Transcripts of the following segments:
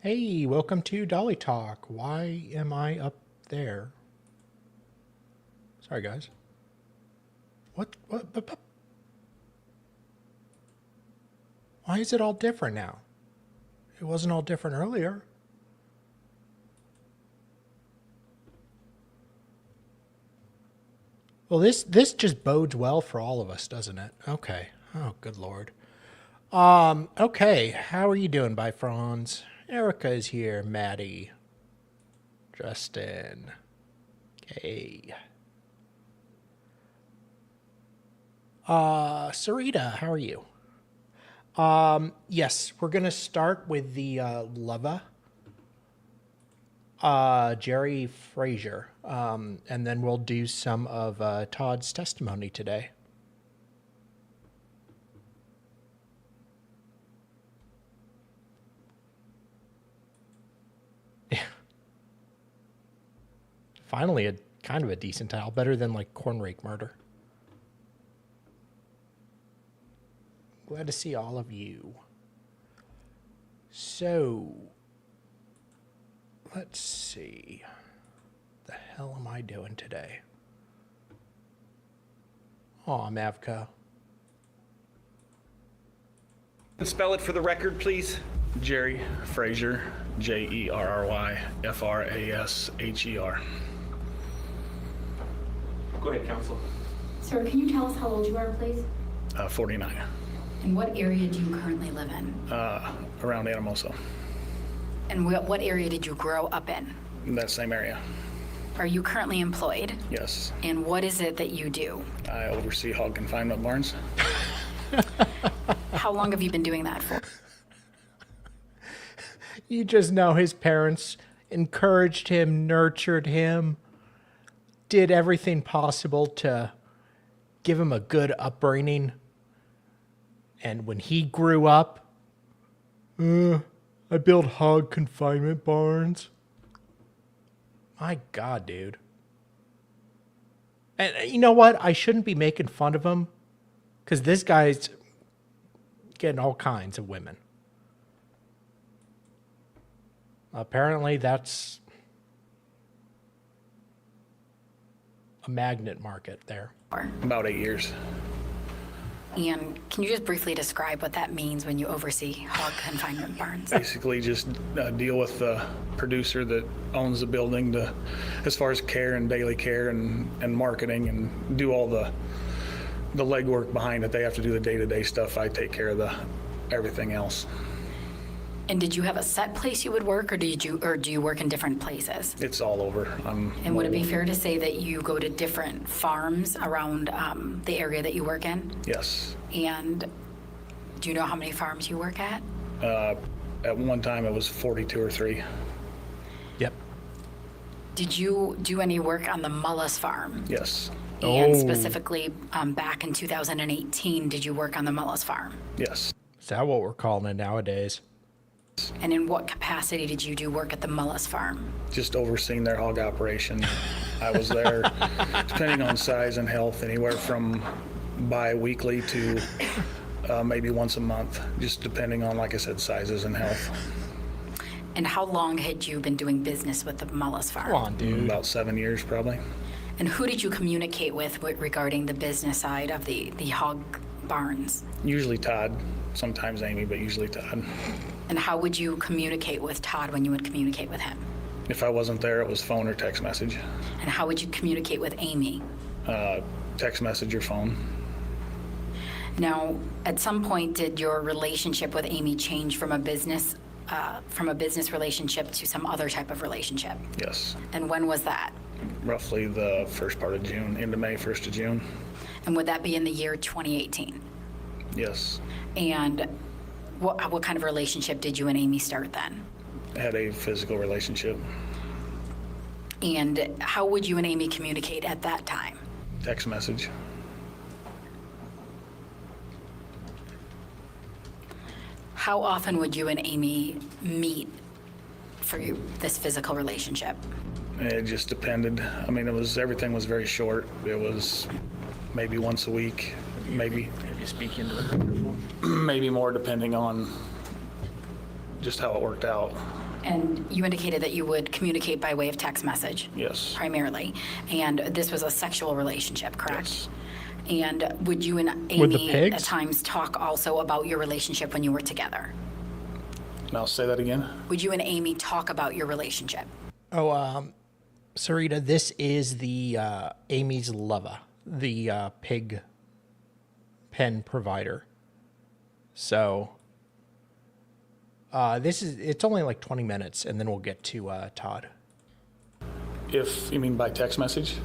Hey, welcome to Dolly Talk. Why am I up there? Sorry, guys. What? Why is it all different now? It wasn't all different earlier. Well, this just bodes well for all of us, doesn't it? Okay. Oh, good Lord. Okay. How are you doing, Bye Franz? Erica is here. Maddie. Justin. Okay. Sarita, how are you? Yes, we're gonna start with the Leva. Jerry Frazier. And then we'll do some of Todd's testimony today. Finally, a kind of a decent title, better than like Corn Rake Murder. Glad to see all of you. So, let's see. What the hell am I doing today? Oh, Mavka. Spell it for the record, please. Jerry Frazier, Jerryfrasher. Go ahead, counsel. Sir, can you tell us how old you are, please? 49. And what area do you currently live in? Around Anamosa. And what area did you grow up in? In that same area. Are you currently employed? Yes. And what is it that you do? I oversee hog confinement barns. How long have you been doing that for? You just know his parents encouraged him, nurtured him, did everything possible to give him a good upbringing. And when he grew up, I built hog confinement barns. My God, dude. And you know what? I shouldn't be making fun of him because this guy's getting all kinds of women. Apparently, that's a magnet market there. About 8 years. And can you just briefly describe what that means when you oversee hog confinement barns? Basically, just deal with the producer that owns the building as far as care and daily care and marketing and do all the legwork behind it. They have to do the day-to-day stuff. I take care of everything else. And did you have a set place you would work, or do you work in different places? It's all over. And would it be fair to say that you go to different farms around the area that you work in? Yes. And do you know how many farms you work at? At one time, it was 42 or 3. Yep. Did you do any work on the Mullis farm? Yes. And specifically, back in 2018, did you work on the Mullis farm? Yes. Is that what we're calling it nowadays? And in what capacity did you do work at the Mullis farm? Just overseeing their hog operation. I was there, depending on size and health, anywhere from bi-weekly to maybe once a month, just depending on, like I said, sizes and health. And how long had you been doing business with the Mullis farm? Come on, dude. About 7 years, probably. And who did you communicate with regarding the business side of the hog barns? Usually Todd, sometimes Amy, but usually Todd. And how would you communicate with Todd when you would communicate with him? If I wasn't there, it was phone or text message. And how would you communicate with Amy? Text message or phone. Now, at some point, did your relationship with Amy change from a business relationship to some other type of relationship? Yes. And when was that? Roughly the first part of June, into May, 1st of June. And would that be in the year 2018? Yes. And what kind of relationship did you and Amy start then? I had a physical relationship. And how would you and Amy communicate at that time? Text message. How often would you and Amy meet for this physical relationship? It just depended. I mean, everything was very short. It was maybe once a week, maybe. Have you speak into the microphone? Maybe more, depending on just how it worked out. And you indicated that you would communicate by way of text message? Yes. Primarily. And this was a sexual relationship, correct? Yes. And would you and With the Amy pigs? at times talk also about your relationship when you were together? Now say that again. Would you and Amy talk about your relationship? Oh, Sarita, this is the Amy's lover, the pig pen provider. So it's only like 20 minutes, and then we'll get to Todd. If you mean by text message?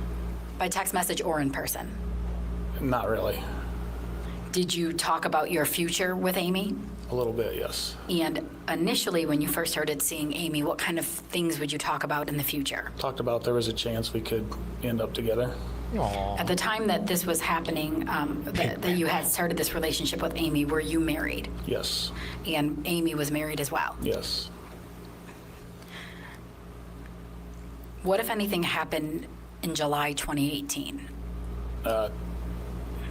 By text message or in person? Not really. Did you talk about your future with Amy? A little bit, yes. And initially, when you first started seeing Amy, what kind of things would you talk about in the future? Talked about there was a chance we could end up together. Aww. At the time that this was happening, that you had started this relationship with Amy, were you married? Yes. And Amy was married as well. Yes. What, if anything, happened in July 2018?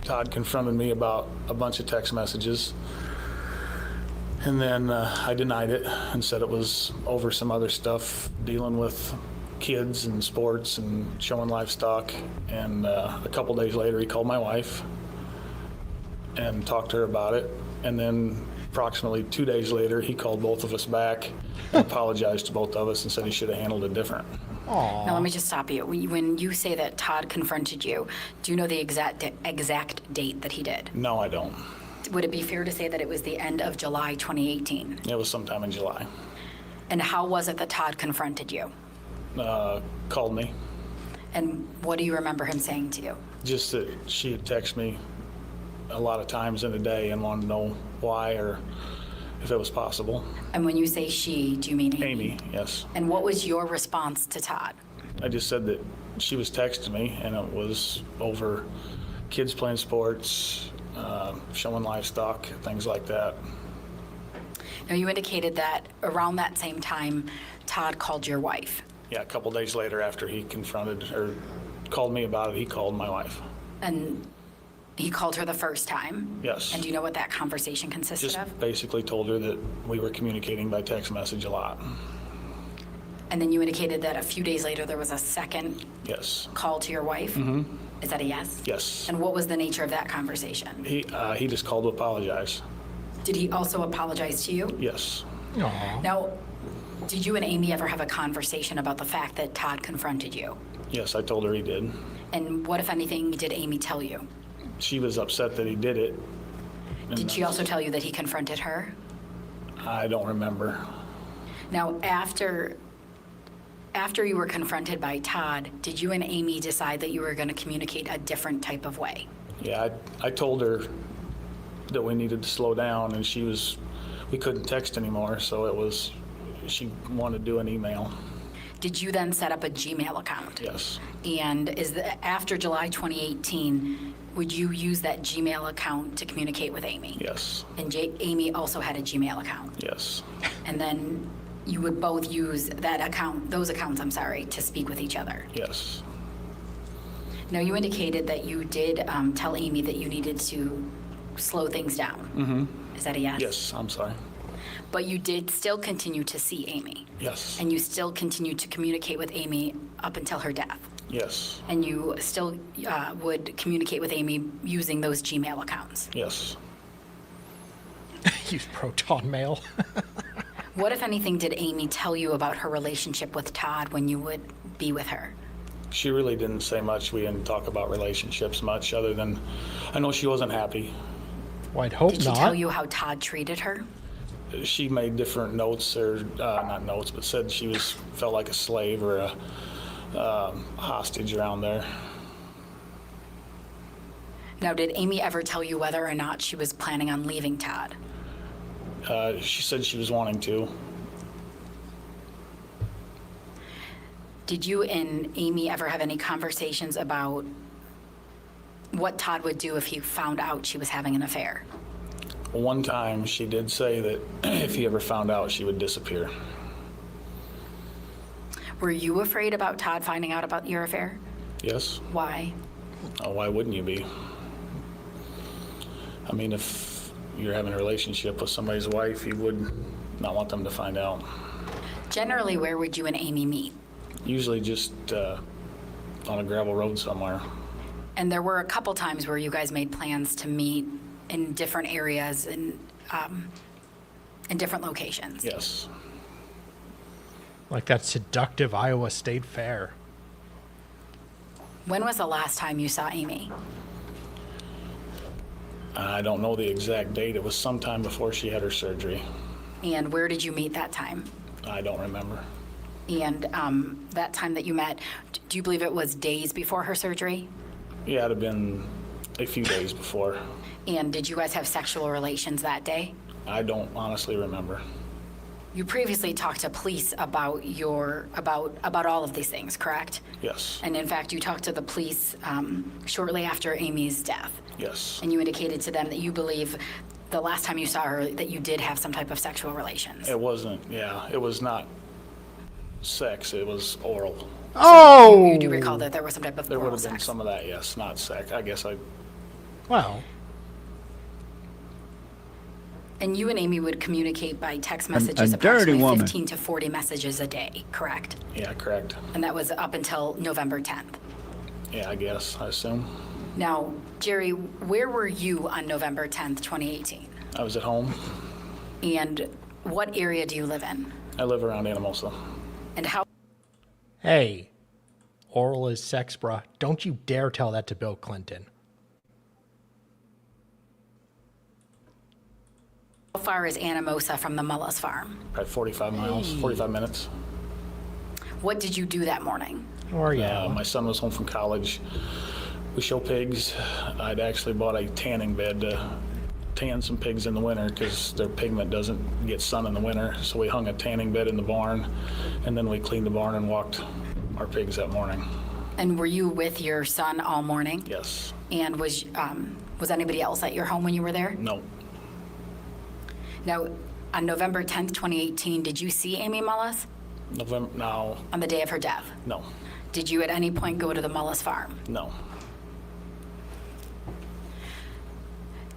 Todd confronted me about a bunch of text messages. And then I denied it and said it was over some other stuff, dealing with kids and sports and showing livestock. And a couple days later, he called my wife and talked to her about it. And then approximately 2 days later, he called both of us back and apologized to both of us and said he should have handled it different. Aww. Now, let me just stop you. When you say that Todd confronted you, do you know the exact date that he did? No, I don't. Would it be fair to say that it was the end of July 2018? It was sometime in July. And how was it that Todd confronted you? Called me. And what do you remember him saying to you? Just that she had texted me a lot of times in a day and wanted to know why or if it was possible. And when you say she, do you mean Amy? Amy, yes. And what was your response to Todd? I just said that she was texting me and it was over kids playing sports, showing livestock, things like that. Now, you indicated that around that same time, Todd called your wife. Yeah, a couple days later after he confronted or called me about it, he called my wife. And he called her the first time? Yes. And do you know what that conversation consisted Just of? basically told her that we were communicating by text message a lot. And then you indicated that a few days later there was a second Yes. call to your wife? Mm-hmm. Is that a yes? Yes. And what was the nature of that conversation? He just called to apologize. Did he also apologize to you? Yes. Aww. Now, did you and Amy ever have a conversation about the fact that Todd confronted you? Yes, I told her he did. And what, if anything, did Amy tell you? She was upset that he did it. And Did she also tell you that he confronted her? I don't remember. Now, after you were confronted by Todd, did you and Amy decide that you were going to communicate a different type of way? Yeah, I told her that we needed to slow down, and we couldn't text anymore, so she wanted to do an email. Did you then set up a Gmail account? Yes. And after July 2018, would you use that Gmail account to communicate with Amy? Yes. And Amy also had a Gmail account? Yes. And then you would both use those accounts, to speak with each other? Yes. Now, you indicated that you did tell Amy that you needed to slow things down. Mm-hmm. Is that a yes? Yes, I'm sorry. But you did still continue to see Amy? Yes. And you still continued to communicate with Amy up until her death? Yes. And you still would communicate with Amy using those Gmail accounts? Yes. Use Proton Mail. What, if anything, did Amy tell you about her relationship with Todd when you would be with her? She really didn't say much. We didn't talk about relationships much other than I know she wasn't happy. Well, I'd hope Did she not. tell you how Todd treated her? She made different notes, or not notes, but said she felt like a slave or a hostage around there. Now, did Amy ever tell you whether or not she was planning on leaving Todd? She said she was wanting to. Did you and Amy ever have any conversations about what Todd would do if he found out she was having an affair? One time she did say that if he ever found out, she would disappear. Were you afraid about Todd finding out about your affair? Yes? Why? Oh, why wouldn't you be? I mean, if you're having a relationship with somebody's wife, you would not want them to find out. Generally, where would you and Amy meet? Usually just on a gravel road somewhere. And there were a couple times where you guys made plans to meet in different areas and in different locations. Yes. Like that seductive Iowa State Fair. When was the last time you saw Amy? I don't know the exact date. It was sometime before she had her surgery. And where did you meet that time? I don't remember. And that time that you met, do you believe it was days before her surgery? Yeah, it'd have been a few days before. And did you guys have sexual relations that day? I don't honestly remember. You previously talked to police about about all of these things, correct? Yes. And in fact, you talked to the police shortly after Amy's death. Yes. And you indicated to them that you believe the last time you saw her that you did have some type of sexual relations. It wasn't, yeah, it was not sex, it was oral. Oh! You do recall that there was some type of There would oral have been sex. some of that, yes, not sex. I guess I, Well, And you and Amy would communicate by text messages a dirty approximately woman. 15 to 40 messages a day, correct? yeah, correct. And that was up until November 10th. Yeah, I guess, I assume. Now, Jerry, where were you on November 10th, 2018? I was at home. And what area do you live in? I live around Anamosa. And how hey, oral is sex, bruh. Don't you dare tell that to Bill Clinton. far is Anamosa from the Mullis farm? Probably 45 miles, 45 minutes. What did you do that morning? Or yeah. My son was home from college. We show pigs. I'd actually bought a tanning bed to tan some pigs in the winter because their pigment doesn't get sun in the winter. So we hung a tanning bed in the barn, and then we cleaned the barn and walked our pigs that morning. And were you with your son all morning? Yes. And was anybody else at your home when you were there? No. Now, on November 10th, 2018, did you see Amy Mullis November, no, on the day of her death? no, Did you at any point go to the Mullis farm? no.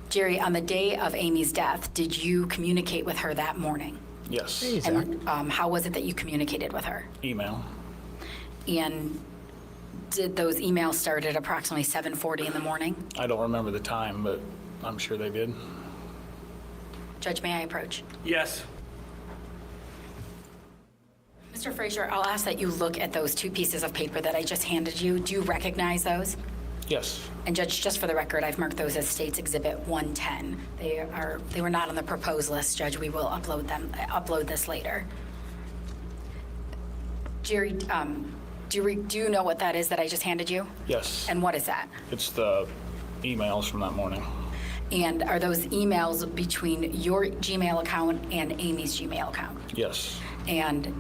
Jerry, on the day of Amy's death, did you communicate with her that morning? Yes. Hey, Zach. And how was it that you communicated with her? Email. And did those emails start at approximately 7:40 in the morning? I don't remember the time, but I'm sure they did. Judge, may I approach? Yes. Mr. Frazier, I'll ask that you look at those two pieces of paper that I just handed you. Do you recognize those? Yes. And Judge, just for the record, I've marked those as State's Exhibit 110. They were not on the proposed list, Judge. We will upload this later. Jerry, do you know what that is that I just handed you? Yes. And what is that? It's the emails from that morning. And are those emails between your Gmail account and Amy's Gmail account? Yes. And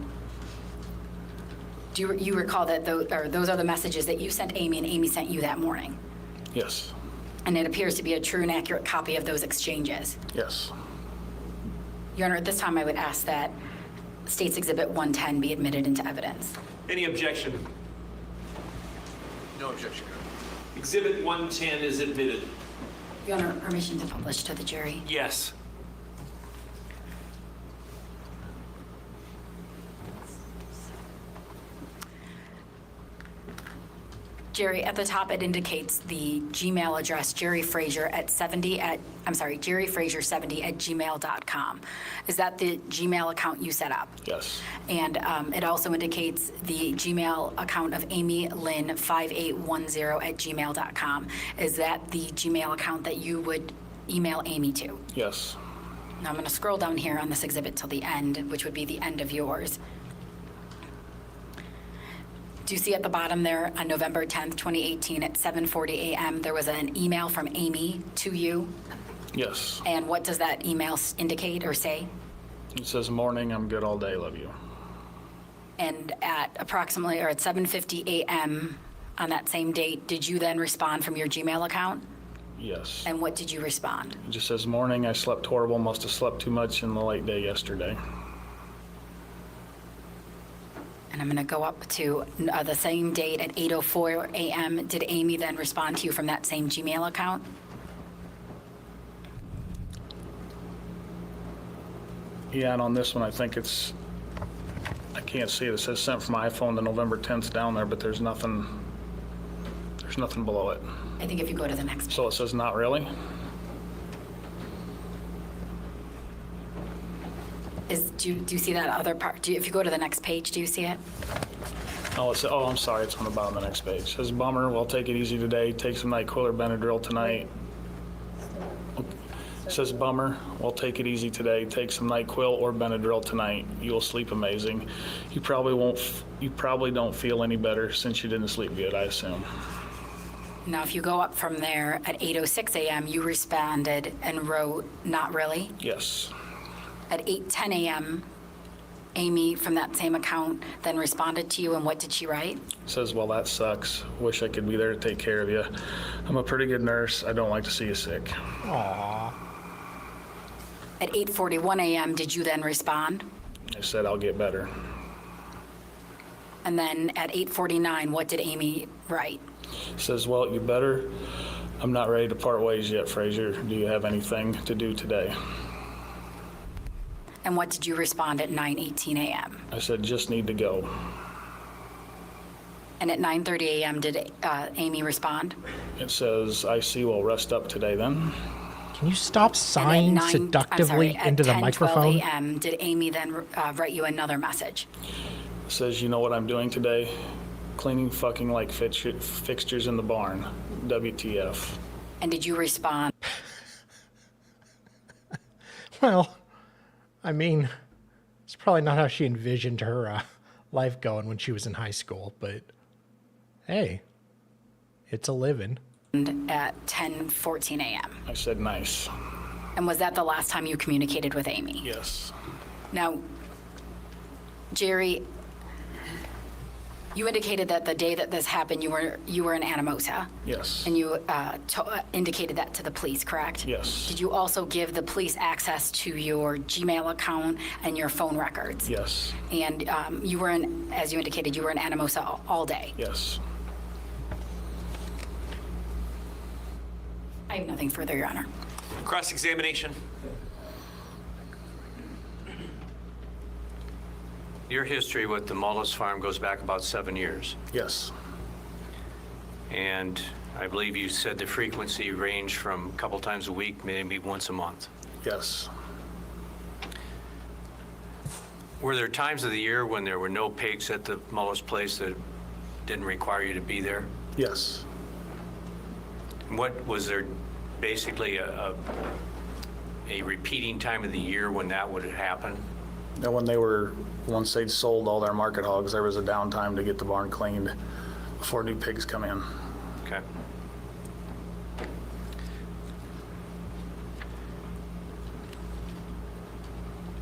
do you recall that those are the messages that you sent Amy and Amy sent you that morning? Yes. And it appears to be a true and accurate copy of those exchanges. Yes. Your Honor, at this time I would ask that State's Exhibit 110 be admitted into evidence. Any objection? No objection. Exhibit 110 is admitted. Your Honor, permission to publish to the jury. Yes. Jerry, at the top it indicates the Gmail address jerryfrazier70@gmail.com. Is that the Gmail account you set up? Yes. And it also indicates the Gmail account of amylynn5810@gmail.com. Is that the Gmail account that you would email Amy to? Yes. Now I'm going to scroll down here on this exhibit till the end, which would be the end of yours. Do you see at the bottom there on November 10th, 2018 at 7:40 a.m. there was an email from Amy to you? Yes. And what does that email indicate or say? It says, morning, I'm good all day, love you. And at approximately, or at 7:50 a.m. on that same date, did you then respond from your Gmail account? Yes. And what did you respond? It just says, morning, I slept horrible, must have slept too much in the late day yesterday. And I'm going to go up to the same date at 8:04 a.m. Did Amy then respond to you from that same Gmail account? Yeah, and on this one, I think can't see it. It says sent from iPhone to November 10th down there, but there's nothing below it. I think if you go to the next, So it says not really? do you see that other part? If you go to the next page, do you see it? Oh, I'm sorry, it's on the bottom of the next page. It says, bummer, well, take it easy today. Take some NyQuil or Benadryl tonight. It says, bummer, well, take it easy today. Take some NyQuil or Benadryl tonight. You will sleep amazing. You probably don't feel any better since you didn't sleep good, I assume. Now, if you go up from there, at 8:06 a.m., you responded and wrote, not really. Yes, At 8:10 a.m., Amy from that same account then responded to you, and what did she write? it says, well, that sucks. Wish I could be there to take care of you. I'm a pretty good nurse. I don't like to see you sick. Aw. At 8:41 a.m., did you then respond? I said, I'll get better. And then at 8:49, what did Amy write? It says, well, you better. I'm not ready to part ways yet, Fraser. Do you have anything to do today? And what did you respond at 9:18 a.m.? I said, just need to go. And at 9:30 a.m., did Amy respond? It says, I see, well, rest up today then. Can you stop sighing seductively into the microphone? At 10:12 a.m., did Amy then write you another message? It says, you know what I'm doing today? Cleaning fucking like fixtures in the barn. WTF. And did you respond? Well, I mean, it's probably not how she envisioned her life going when she was in high school, but hey, it's a living. At 10:14 a.m. I said, nice. And was that the last time you communicated with Amy? Yes. Now, Jerry, you indicated that the day that this happened, you were in Anamosa, Yes. and you indicated that to the police, correct? Yes. Did you also give the police access to your Gmail account and your phone records? Yes. And you were in, as you indicated, you were in Anamosa all day. Yes. I have nothing further, Your Honor. Cross-examination. Your history with the Mullis farm goes back about 7 years. Yes. And I believe you said the frequency ranged from a couple times a week, maybe once a month. Yes. Were there times of the year when there were no pigs at the Mullis place that didn't require you to be there? Yes. What was there basically a repeating time of the year when that would happen? And once they'd sold all their market hogs, there was a downtime to get the barn cleaned before new pigs come in. Okay.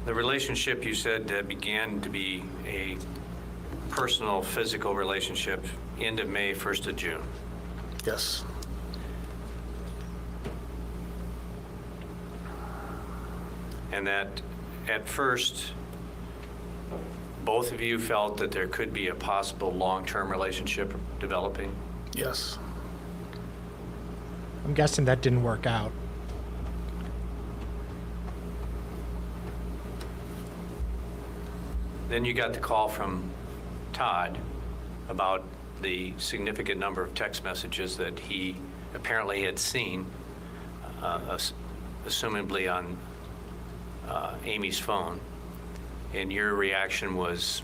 The relationship you said began to be a personal, physical relationship end of May, 1st of June. Yes. And that at first, both of you felt that there could be a possible long-term relationship developing? Yes. I'm guessing that didn't work out. Then you got the call from Todd about the significant number of text messages that he apparently had seen, assumably on Amy's phone. And your reaction was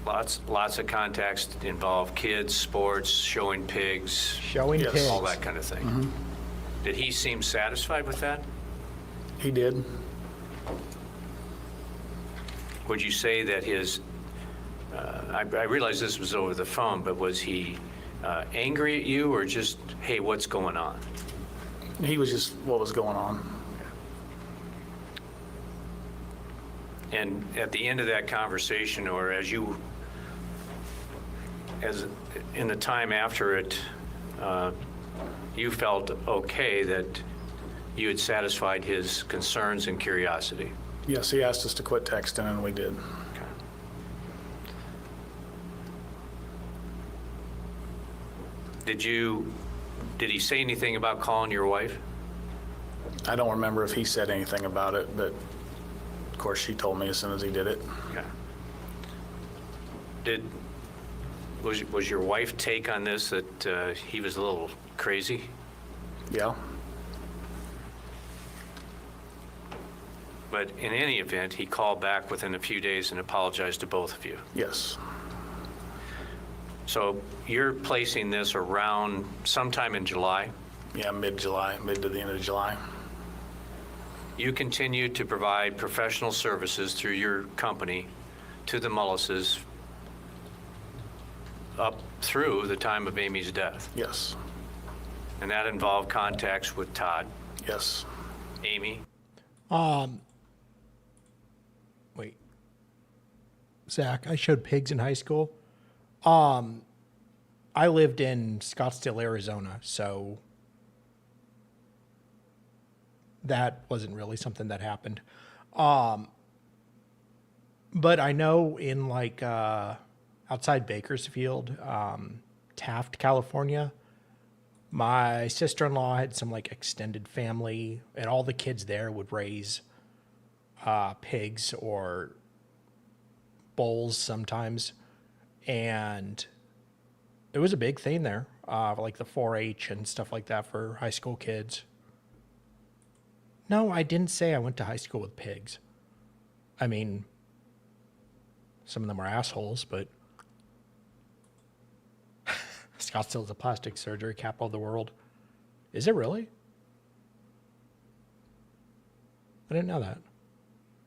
lots of contacts involve kids, sports, showing pigs, Showing Yes. pigs. all that kind of thing. Did he seem satisfied with that? He did. Would you say that his, I realize this was over the phone, but was he angry at you or just, hey, what's going on? He was just what was going on. And at the end of that conversation, or as in the time after it, you felt okay that you had satisfied his concerns and curiosity? Yes, he asked us to quit texting, and we did. Did he say anything about calling your wife? I don't remember if he said anything about it, but Of course, she told me as soon as he did it. Okay. Was your wife take on this that he was a little crazy? Yeah. But in any event, he called back within a few days and apologized to both of you. Yes. So you're placing this around sometime in July? Yeah, mid-July, mid to the end of July. You continued to provide professional services through your company to the Mullises up through the time of Amy's death. Yes. And that involved contacts with Todd, Yes. Amy. Wait. Zach, I showed pigs in high school. I lived in Scottsdale, Arizona, so that wasn't really something that happened. But I know in like outside Bakersfield, Taft, California, my sister-in-law had some like extended family, and all the kids there would raise pigs or bulls sometimes, and it was a big thing there, like the 4-H and stuff like that for high school kids. No, I didn't say I went to high school with pigs. I mean, some of them are assholes, but Scottsdale's a plastic surgery capital of the world. Is it really? I didn't know that.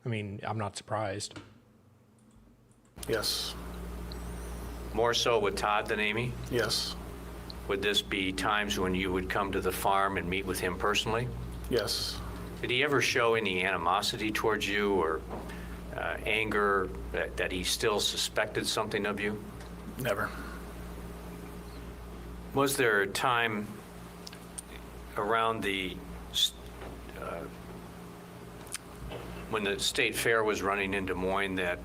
I mean, I'm not surprised. Yes. More so with Todd than Amy? Yes. Would this be times when you would come to the farm and meet with him personally? Yes. Did he ever show any animosity towards you or anger that he still suspected something of you? Never. Was there a time around when the state fair was running in Des Moines that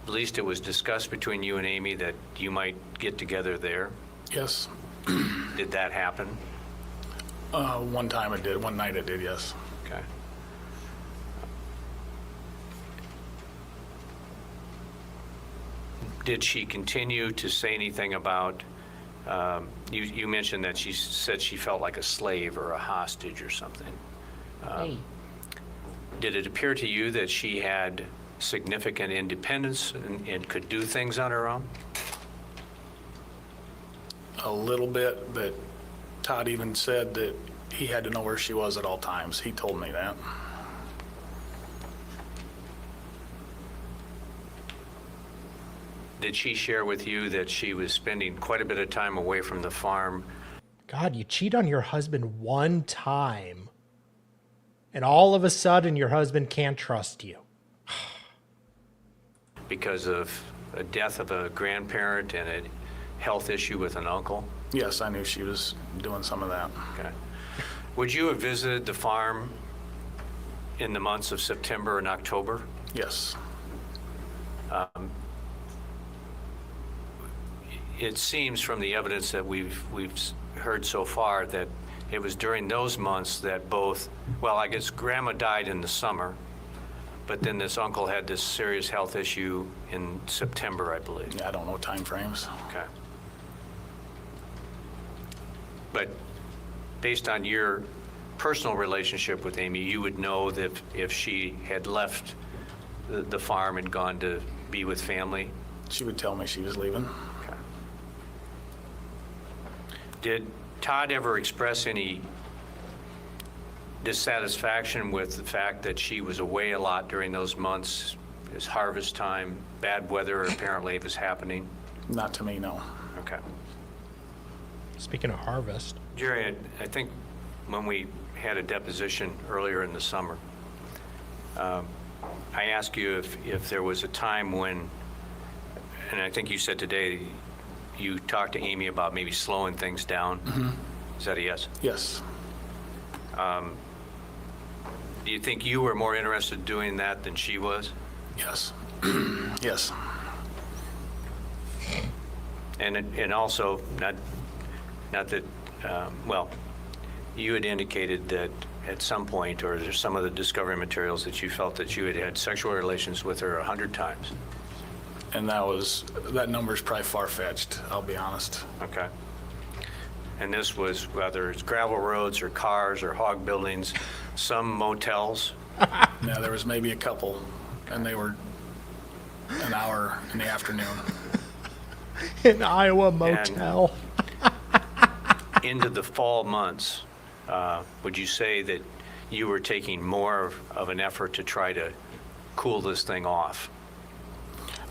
at least it was discussed between you and Amy that you might get together there? Yes. Did that happen? One time it did. One night it did, yes. Okay. Did she continue to say anything about, you mentioned that she said she felt like a slave or a hostage or something. Did it appear to you that she had significant independence and could do things on her own? A little bit, but Todd even said that he had to know where she was at all times. He told me that. Did she share with you that she was spending quite a bit of time away from the farm? God, you cheat on your husband one time, and all of a sudden your husband can't trust you. Because of a death of a grandparent and a health issue with an uncle? Yes, I knew she was doing some of that. Okay. Would you have visited the farm in the months of September and October? Yes. It seems from the evidence that we've heard so far that it was during those months that both, well, I guess Grandma died in the summer, but then this uncle had this serious health issue in September, I believe. Yeah, I don't know time frames. Okay. But based on your personal relationship with Amy, you would know that if she had left the farm and gone to be with family? She would tell me she was leaving. Okay. Did Todd ever express any dissatisfaction with the fact that she was away a lot during those months? It's harvest time, bad weather apparently was happening. Not to me, no. Okay. Speaking of harvest, Jerry, I think when we had a deposition earlier in the summer, I asked you if there was a time when, and I think you said today, you talked to Amy about maybe slowing things down. Mm-hmm. Is that a yes? Yes. Do you think you were more interested in doing that than she was? Yes. Yes. And also, not that, well, you had indicated that at some point, or there's some of the discovery materials that you felt that you had had sexual relations with her 100 times. And that number's probably far-fetched, I'll be honest. Okay. And this was whether it's gravel roads or cars or hog buildings, some motels. Now, there was maybe a couple, and they were an hour in the afternoon. An Iowa motel. Into the fall months, would you say that you were taking more of an effort to try to cool this thing off?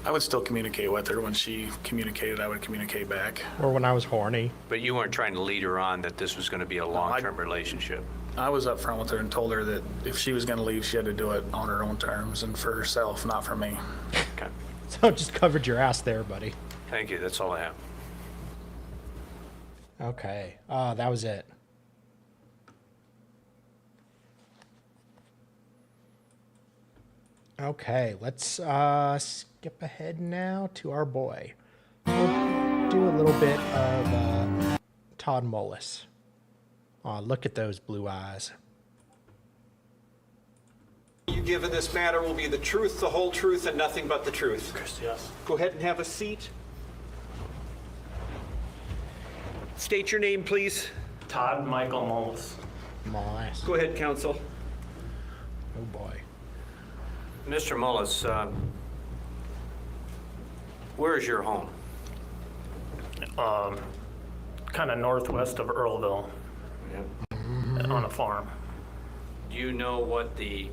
I would still communicate with her. When she communicated, I would communicate back. Or when I was horny. But you weren't trying to lead her on that this was going to be a long-term relationship? I was upfront with her and told her that if she was going to leave, she had to do it on her own terms and for herself, not for me. Okay. So it just covered your ass there, buddy. Thank you. That's all I have. Okay. That was it. Okay, let's skip ahead now to our boy. We'll do a little bit of Todd Mullis. Look at those blue eyes. You give in this matter will be the truth, the whole truth, and nothing but the truth. Yes. Go ahead and have a seat. State your name, please. Todd Michael Mullis. Mullis. Go ahead, counsel. Oh boy. Mr. Mullis, where is your home? Kind of northwest of Earlville, on a farm. Do you know what the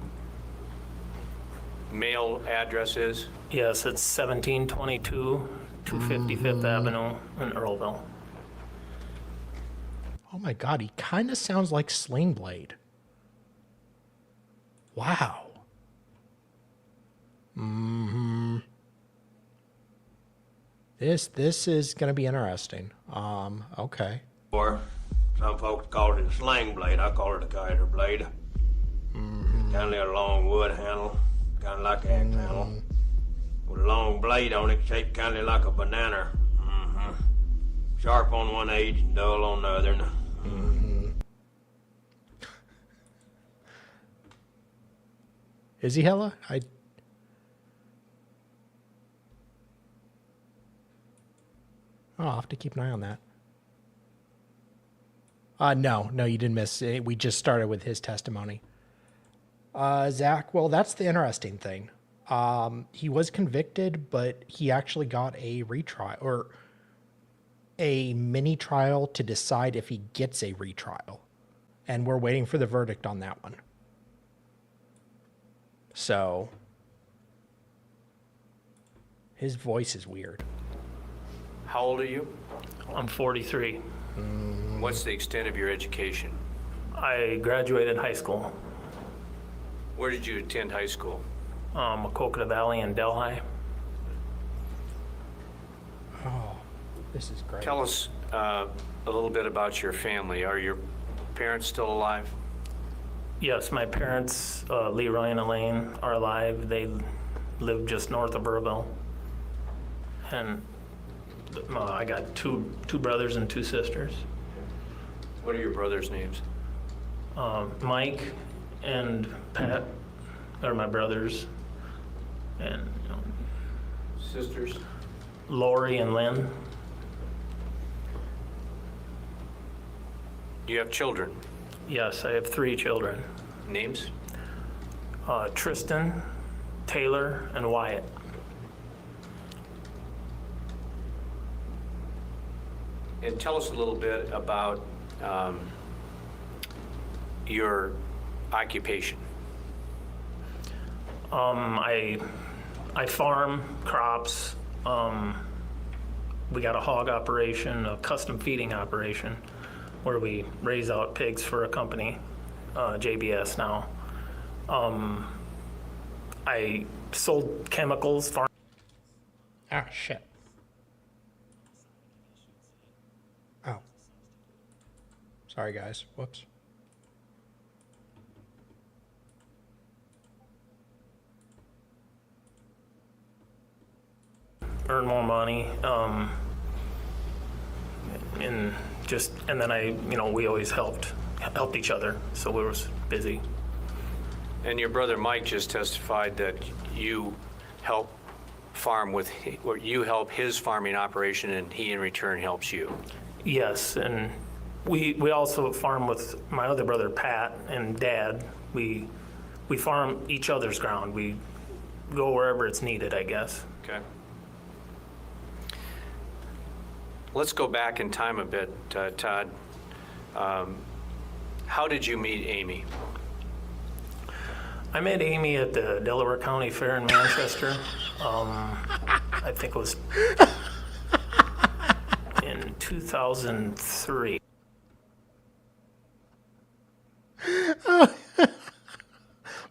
mail address is? Yes, it's 1722 255th Avenue in Earlville. Oh my god, he kind of sounds like Sling Blade. Wow. This is gonna be interesting. Okay. Or some folks call it a sling blade. I call it a kiter blade. It's kind of a long wood handle, kind of like an axe handle, with a long blade on it, shaped kind of like a banana. Sharp on one edge and dull on the other. Is he hella? I'll have to keep an eye on that. No, you didn't miss it. We just started with his testimony. Zach, well, that's the interesting thing. He was convicted, but he actually got a retrial or a mini trial to decide if he gets a retrial. And we're waiting for the verdict on that one. So, his voice is weird. How old are you? I'm 43. What's the extent of your education? I graduated high school, Where did you attend high school? Maquoketa Valley in Delhi. Oh, this is great. Tell us a little bit about your family. Are your parents still alive? Yes, my parents, Leroy and Elaine, are alive. They live just north of Burville. And I got two brothers and two sisters. What are your brothers' names? Mike and Pat are my brothers. And Sisters? Lori and Lynn. Do you have children? Yes, I have 3 children. Names? Tristan, Taylor, and Wyatt. And tell us a little bit about your occupation. I farm crops. We got a hog operation, a custom feeding operation, where we raise out pigs for a company, JBS now. I sold chemicals. Ah, shit. Oh. Sorry, guys. Whoops. Earn more money, and then we always helped helped each other, so we were busy. And your brother Mike just testified that you help farm with, or you help his farming operation and he in return helps you. Yes, and we also farm with my other brother Pat and Dad. We farm each other's ground. We go wherever it's needed, I guess. Okay. Let's go back in time a bit, Todd. How did you meet Amy? I met Amy at the Delaware County Fair in Manchester. I think it was in 2003.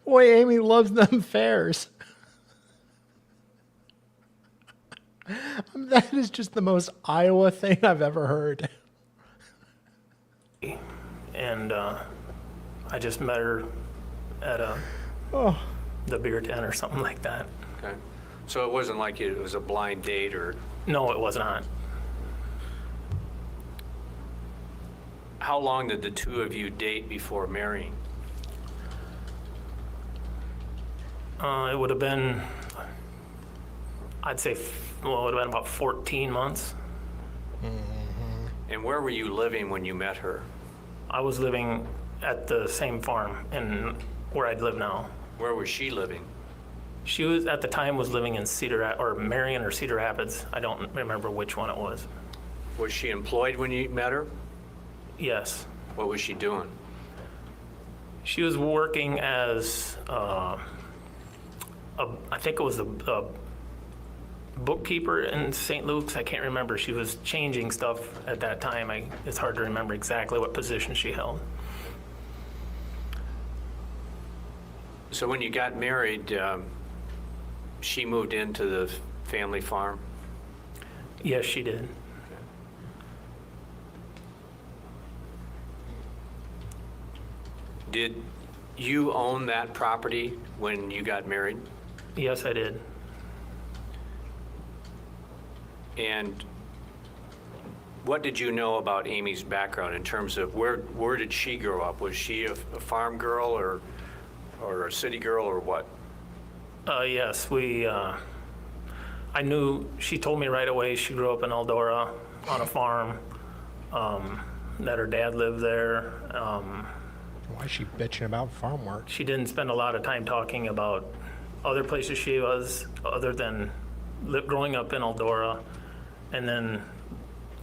Boy, Amy loves them fairs. That is just the most Iowa thing I've ever heard. And I just met her at the beer tent or something like that. Okay. So it wasn't like it was a blind date or, No, it was not. how long did the two of you date before marrying? It would have been, I'd say, well, it would have been about 14 months. And where were you living when you met her? I was living at the same farm in where I'd live now. Where was she living? She was, at the time, was living in or Marion or Cedar Rapids. I don't remember which one it was. Was she employed when you met her? Yes. What was she doing? She was working as, I think it was a bookkeeper in St. Luke's. I can't remember. She was changing stuff at that time. It's hard to remember exactly what position she held. So when you got married, she moved into the family farm? Yes, she did. Did you own that property when you got married? Yes, I did. And what did you know about Amy's background in terms of where did she grow up? Was she a farm girl or a city girl or what? Yes, I knew, she told me right away she grew up in Eldora on a farm, that her dad lived there. Why is she bitching about farm work? She didn't spend a lot of time talking about other places she was, other than growing up in Eldora and then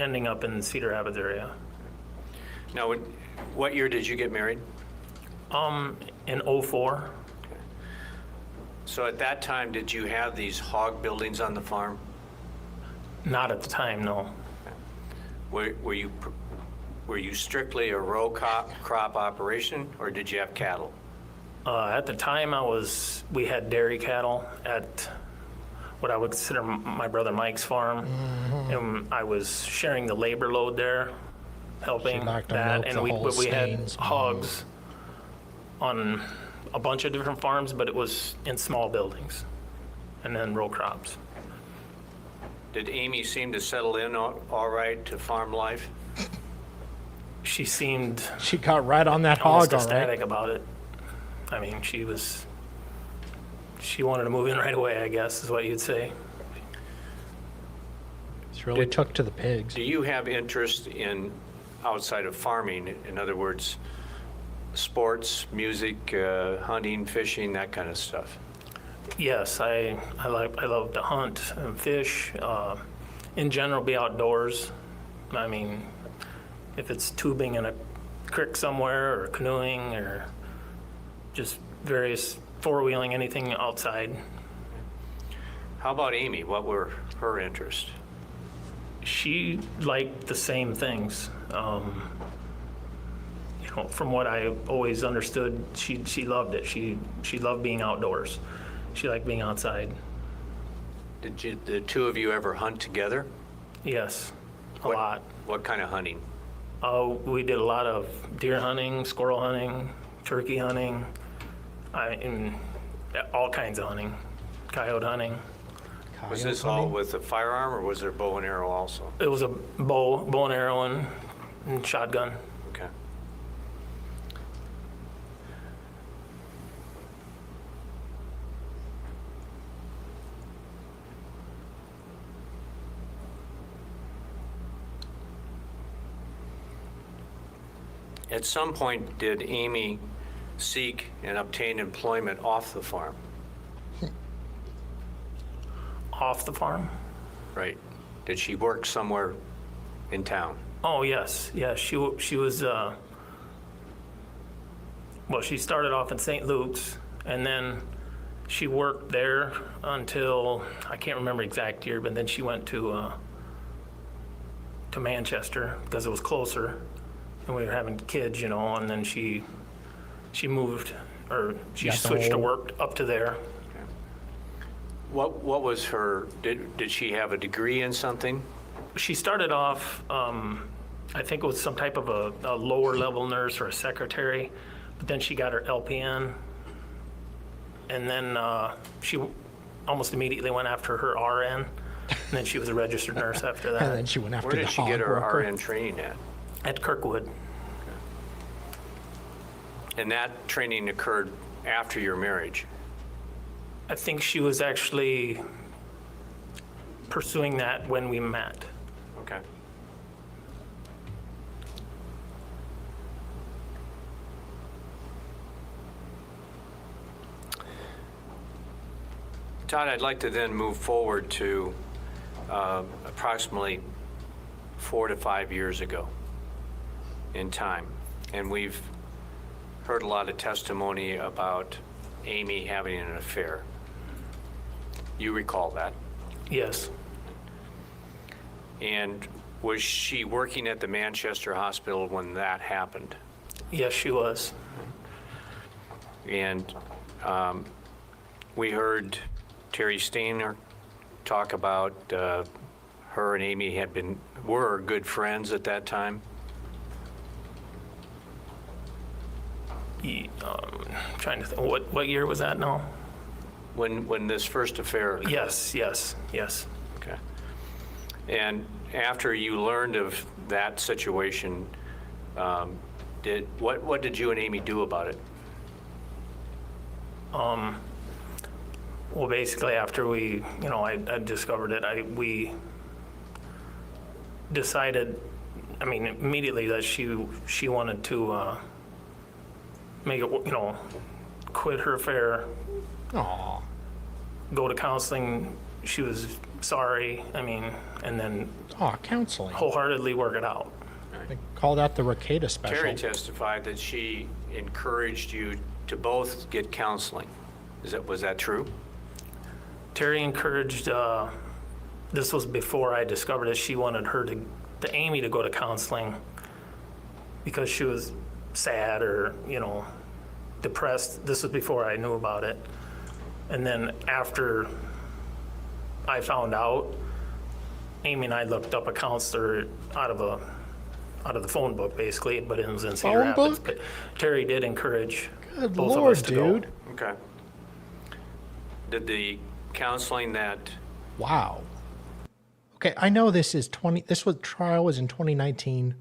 ending up in Cedar Rapids area. Now, what year did you get married? In '04. So at that time, did you have these hog buildings on the farm? Not at the time, no. Were you strictly a row crop operation, or did you have cattle? At the time, we had dairy cattle at what I would consider my brother Mike's farm, and I was sharing the labor load there, helping She liked to that, milk and the we had Holsteins. hogs on a bunch of different farms, but it was in small buildings, and then row crops. Did Amy seem to settle in all right to farm life? She seemed She got right on that almost hog, all right. ecstatic about it. I mean, she wanted to move in right away, I guess, is what you'd say. She really took to the pigs. Do you have interest in outside of farming? In other words, sports, music, hunting, fishing, that kind of stuff? Yes, I love to hunt and fish. In general, be outdoors. I mean, if it's tubing in a creek somewhere or canoeing or just various four-wheeling, anything outside. How about Amy? What were her interests? She liked the same things. From what I always understood, she loved it. She loved being outdoors. She liked being outside. Did the two of you ever hunt together? Yes, a lot. What kind of hunting? We did a lot of deer hunting, squirrel hunting, turkey hunting, and all kinds of hunting, coyote hunting. Was this all with a firearm, or was there bow and arrow also? It was a bow and arrow and shotgun. Okay. At some point, did Amy seek and obtain employment off the farm? Off the farm? Right. Did she work somewhere in town? Oh, yes, yeah, she was, well, she started off in St. Luke's, and then she worked there until, I can't remember exact year, but then she went to Manchester because it was closer, and we were having kids, you know, and then she moved, or she Got the switched to whole- work up to there. What was her, did she have a degree in something? She started off, I think it was some type of a lower level nurse or a secretary, but then she got her LPN, and then she almost immediately went after her RN, and then she was a registered nurse after And then that she went after Where the did she hog get her worker. RN training at? at Kirkwood. And that training occurred after your marriage? I think she was actually pursuing that when we met. Okay. Todd, I'd like to then move forward to approximately 4 to 5 years ago in time. And we've heard a lot of testimony about Amy having an affair. You recall that? Yes, And was she working at the Manchester Hospital when that happened? yes, she was. And we heard Terry Steiner talk about her and Amy were good friends at that time. Trying to think, what year was that now? When this first affair occurred. Yes. Okay. And after you learned of that situation, what did you and Amy do about it? Well, basically, after we, you know, I discovered it, we decided, I mean, immediately that she wanted to make it, you know, quit her affair, Aw. go to counseling. She was sorry, I mean, and then Aw, counseling. wholeheartedly work it out. They called out the Rake special. Terry testified that she encouraged you to both get counseling. Was that true? Terry encouraged, this was before I discovered it, she wanted her to Amy to go to counseling because she was sad or, you know, depressed. This was before I knew about it. And then after I found out, Amy and I looked up a counselor out of the phone book, basically, but it was in Cedar Phone Rapids. book? But Terry did encourage Good both of Lord, us to go. dude. Okay. Did the counseling that, Wow. Okay, I know this trial was in 2019.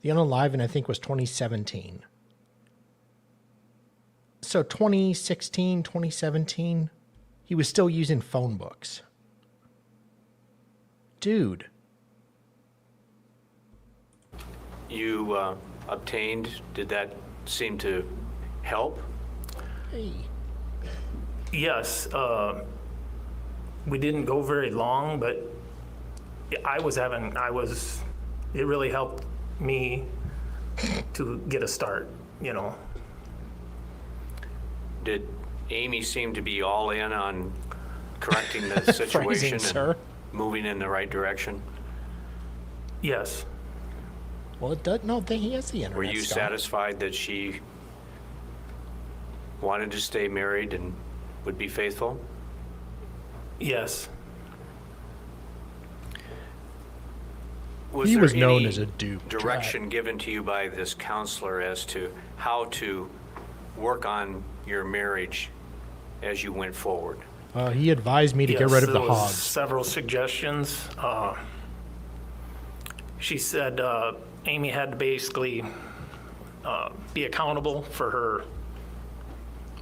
The Unraveling, I think, was 2017. So 2016, 2017, he was still using phone books. Dude. you obtained, did that seem to help? Hey. Yes, we didn't go very long, but it really helped me to get a start, you know. Did Amy seem to be all in on correcting the Phrasing, situation sir. and moving in the right direction? Yes, Well, it does. No, he has the internet. Were you stuff. satisfied that she wanted to stay married and would be faithful? yes. Was He there was known any as a dupe. direction given to you by this counselor as to how to work on your marriage as you went forward? He advised me to get Yes, rid of the there was hogs. several suggestions. She said Amy had to basically be accountable for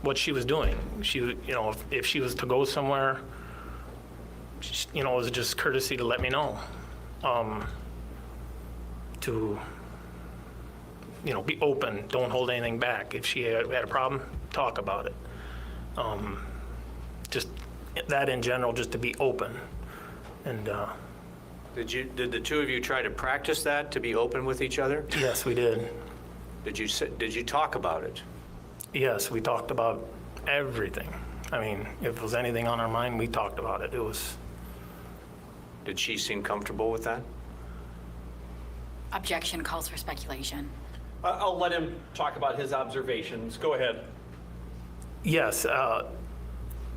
what she was doing. She, you know, if she was to go somewhere, you know, it was just courtesy to let me know. To be open, don't hold anything back. If she had a problem, talk about it. Just that in general, just to be open. And Did the two of you try to practice that, to be open with each other? yes, we did. Did you talk about it? Yes, we talked about everything. I mean, if it was anything on our mind, we talked about it. It was, Did she seem comfortable with that? Objection calls for speculation. I'll let him talk about his observations. Go ahead. yes,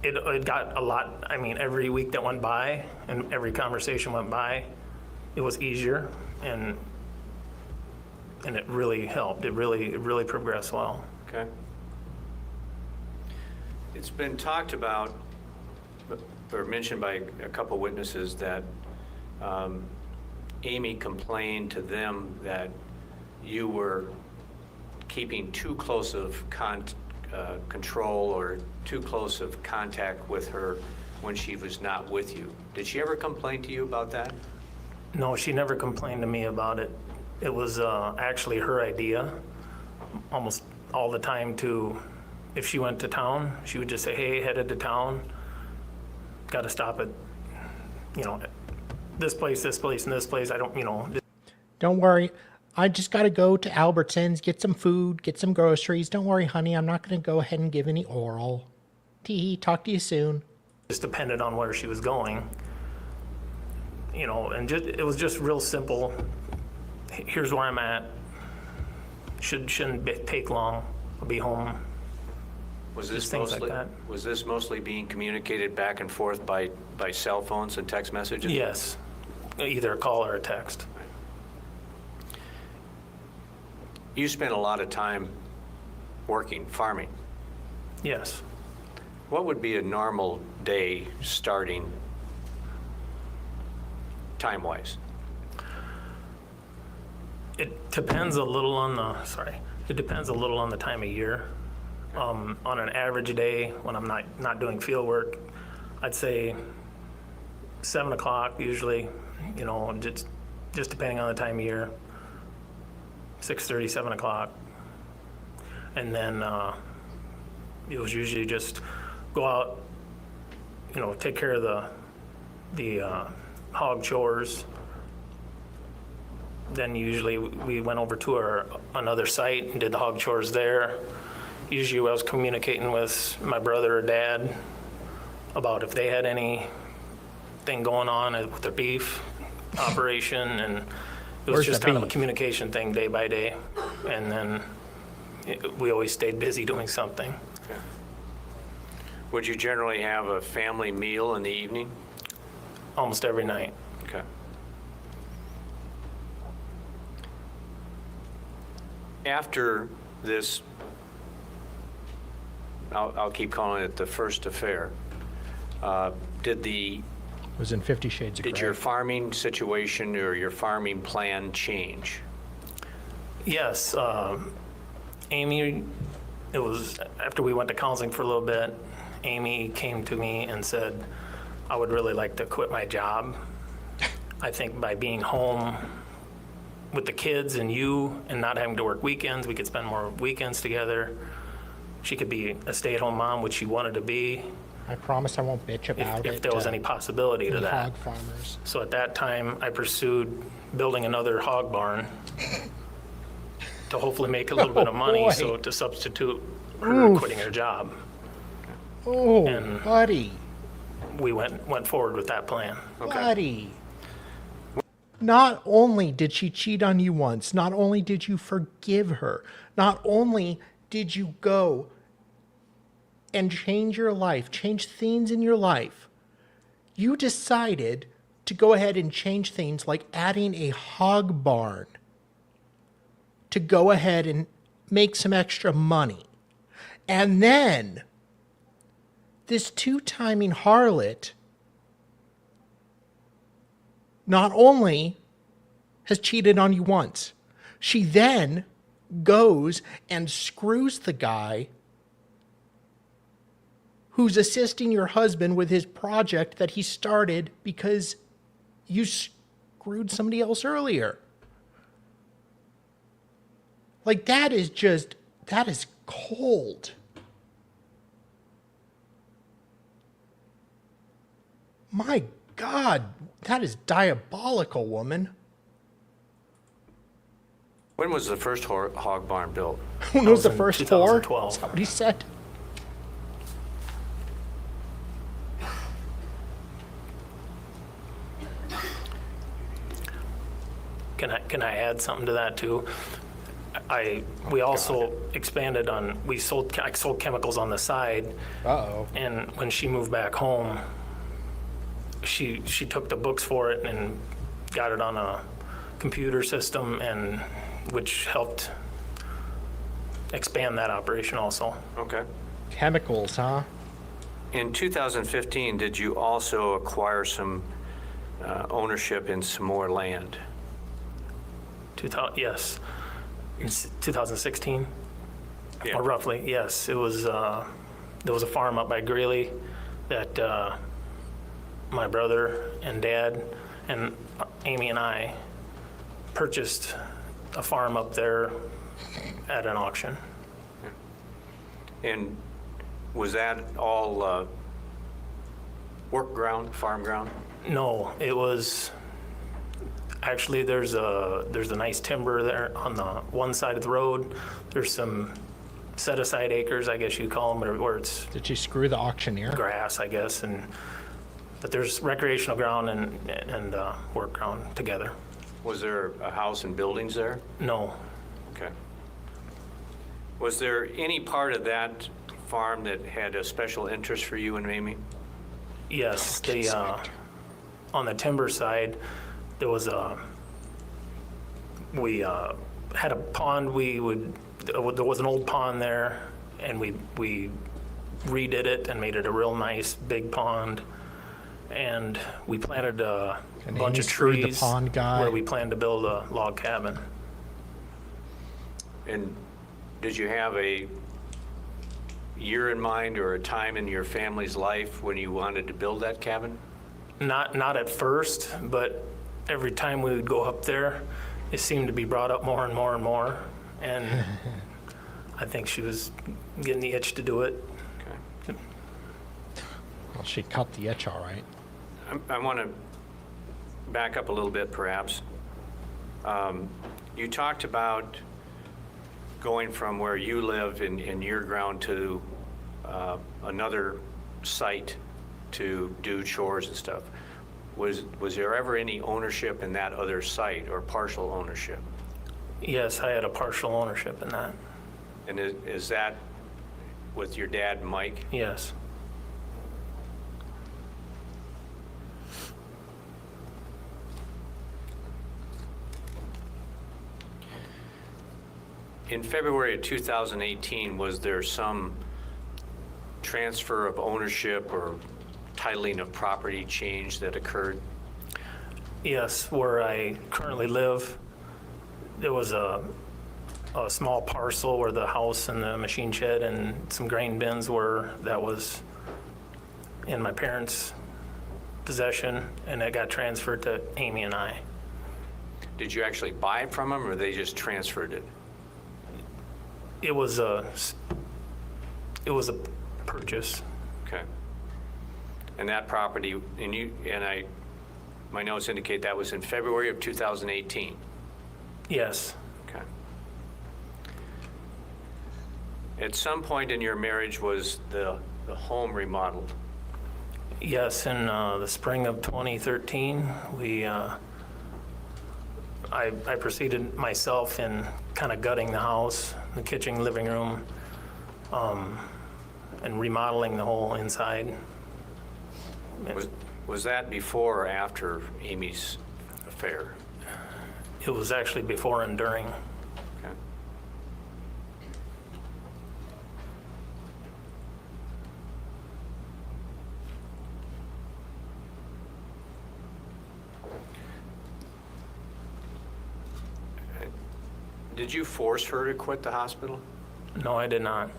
it got a lot, I mean, every week that went by and every conversation went by, it was easier and it really helped. It really progressed well. Okay. It's been talked about, or mentioned by a couple witnesses, that Amy complained to them that you were keeping too close of control or too close of contact with her when she was not with you. Did she ever complain to you about that? No, she never complained to me about it. It was actually her idea almost all the time if she went to town, she would just say, hey, headed to town, got to stop at, this place, and this place. I don't. Don't worry. I just got to go to Albertsons, get some food, get some groceries. Don't worry, honey. I'm not going to go ahead and give any oral. Tee, talk to you soon. Just depended on where she was going, and it was just real simple. Here's where I'm at. Shouldn't take long. I'll be home. Was this Just things like mostly that. Was this mostly being communicated back and forth by cell phones and text messages? Yes, either a call or a text. You spent a lot of time working, farming. Yes. What would be a normal day starting time-wise? It depends a little on the time of year. On an average day, when I'm not doing field work, I'd say 7 o'clock usually, just depending on the time of year, 6:30, 7 o'clock. And then it was usually just go out, take care of the hog chores. Then usually we went over to another site and did the hog chores there. Usually I was communicating with my brother or dad about if they had anything going on with their beef operation, and it was Where's just the kind of a beef? communication thing day by day. And then we always stayed busy doing something. Would you generally have a family meal in the evening? Almost every night. Okay. After this, I'll keep calling it the first affair, did It was in 50 Shades of Grey. your farming situation or your farming plan change? Yes, Amy, it was after we went to counseling for a little bit, Amy came to me and said, I would really like to quit my job. I think by being home with the kids and you and not having to work weekends, we could spend more weekends together. She could be a stay-at-home mom, which she wanted to be, I promise I won't bitch about it. if there was any possibility to any that. hog farmers. So at that time, I pursued building another hog barn to hopefully make a little bit of money, boy. so to substitute her quitting her job. Oh, And- buddy. We went forward with that plan. Buddy. Not only did she cheat on you once, not only did you forgive her, not only did you go and change your life, change things in your life, you decided to go ahead and change things like adding a hog barn to go ahead and make some extra money. And then this two-timing harlot not only has cheated on you once, she then goes and screws the guy who's assisting your husband with his project that he started because you screwed somebody else earlier. Like, that is cold. My God, that is diabolical, woman. When was the first hog barn built? Who knows the in first 2012. whore? Is that what he said? Can I add something to that too? We also expanded on, I sold chemicals on the side, Uh-oh. and when she moved back home, she took the books for it and got it on a computer system, and which helped expand that operation also. Okay. Chemicals, huh? In 2015, did you also acquire some ownership in some more land? Yes. In 2016, Yeah. or roughly, yes. It was, there was a farm up by Greeley that my brother and dad and Amy and I purchased a farm up there at an auction. And was that all work ground, farm ground? No, it was, actually, there's a nice timber there on the one side of the road. There's some set-aside acres, I guess you'd call them, where it's Did you screw the auctioneer? grass, I guess, but there's recreational ground and work ground together. Was there a house and buildings there? No, Okay. Was there any part of that farm that had a special interest for you and Amy? yes, on the timber side, there was we had a pond, there was an old pond there, and we redid it and made it a real nice big pond. And we planted a And bunch Amy of screwed the trees pond guy. where we planned to build a log cabin. And did you have a year in mind or a time in your family's life when you wanted to build that cabin? Not at first, but every time we would go up there, it seemed to be brought up more and more and more. And I think she was getting the itch to do it. Okay. Well, she cut the itch all right. I want to back up a little bit, perhaps. You talked about going from where you live in your ground to another site to do chores and stuff. Was there ever any ownership in that other site or partial ownership? Yes, I had a partial ownership in that. And is that with your dad, Mike? Yes. In February of 2018, was there some transfer of ownership or titling of property change that occurred? Yes, where I currently live, there was a small parcel where the house and the machine shed and some grain bins were, that was in my parents' possession, and it got transferred to Amy and I. Did you actually buy it from them, or they just transferred it? It was a purchase. Okay. And that property, my notes indicate that was in February of 2018. Yes, Okay. At some point in your marriage, was the home remodeled? yes, in the spring of 2013, I proceeded myself in kind of gutting the house, the kitchen, living room, and remodeling the whole inside. Was that before or after Amy's affair? It was actually before and during. Okay. Did you force her to quit the hospital? No, I did not.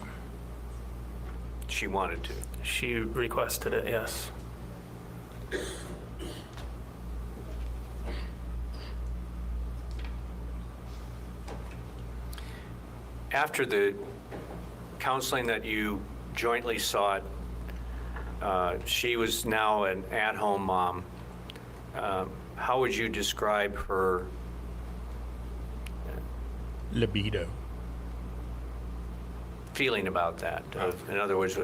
She wanted to. She requested it, yes. After the counseling that you jointly sought, she was now an at-home mom. How would you describe her Libido. feeling about that? In other words,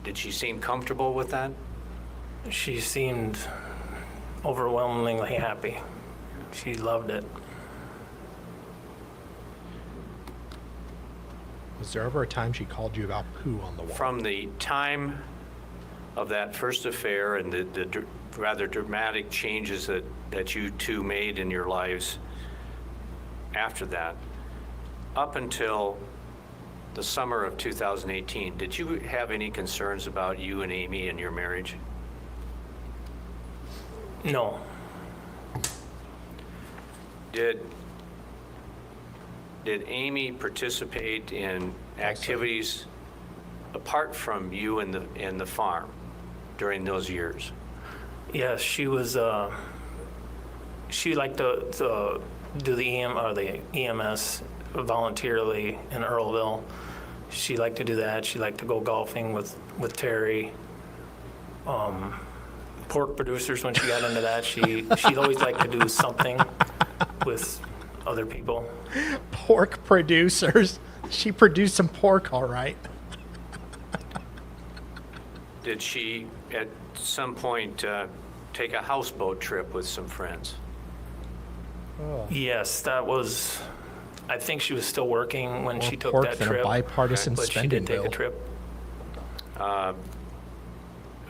did she seem comfortable with that? She seemed overwhelmingly happy. She loved it. Was there ever a time she called you about poo on the wall? From the time of that first affair and the rather dramatic changes that you two made in your lives after that, up until the summer of 2018, did you have any concerns about you and Amy and your marriage? No, Did Amy participate in activities apart from you and the farm during those years? yes, she was, she liked to do the EMS voluntarily in Earlville. She liked to do that. She liked to go golfing with Terry. Pork producers, when she got into that, she'd always liked to do something with other people. Pork producers. She produced some pork, all right. Did she, at some point, take a houseboat trip with some friends? Yes, that was, I think she was still working when she took pork that than a trip. bipartisan But she spending did take bill. a trip.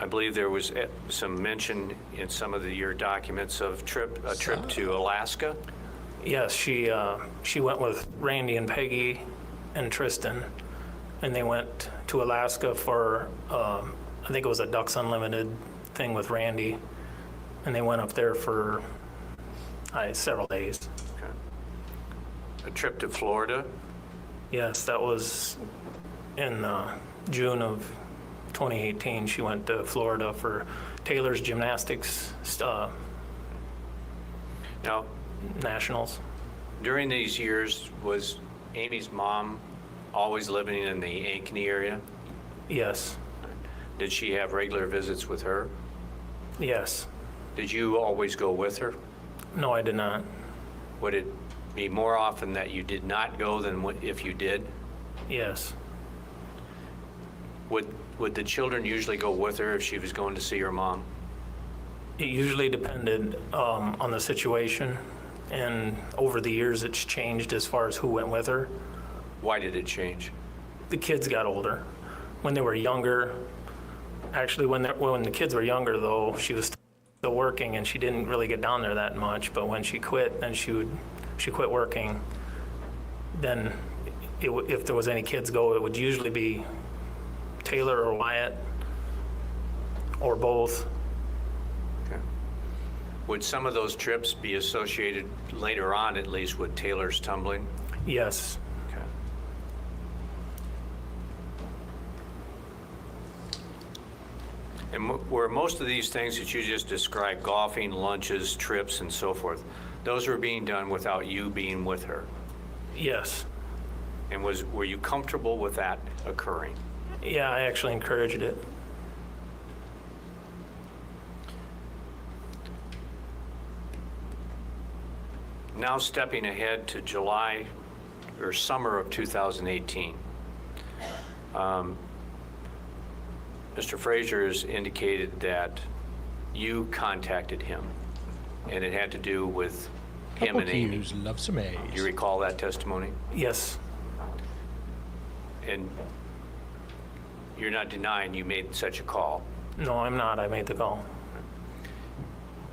I believe there was some mention in some of your documents of a trip to Alaska. Yes, she went with Randy and Peggy and Tristan, and they went to Alaska for, I think it was a Ducks Unlimited thing with Randy, and they went up there for several days. A trip to Florida. Yes, that was in June of 2018. She went to Florida for Taylor's gymnastics Now, nationals. during these years, was Amy's mom always living in the Ankeny area? Yes, Did she have regular visits with her? yes. Did you always go with her? No, I did not. Would it be more often that you did not go than if you did? Yes, Would the children usually go with her if she was going to see her mom? it usually depended on the situation, and over the years it's changed as far as who went with her. Why did it change? The kids got older. When they were younger, actually when the kids were younger though, she was still working and she didn't really get down there that much, but when she quit, then she quit working, then if there was any kids go, it would usually be Taylor or Wyatt or both. Okay. Would some of those trips be associated later on, at least, with Taylor's tumbling? Yes, Okay. And were most of these things that you just described, golfing, lunches, trips, and so forth, those were being done without you being with her? yes. And were you comfortable with that occurring? Yeah, I actually encouraged it. Now stepping ahead to July or summer of 2018. Mr. Frazier has indicated that you contacted him, and it had to do with him Couple and Amy. Q's, love some A's. You recall that testimony? Yes, And you're not denying you made such a call. no, I'm not. I made the call.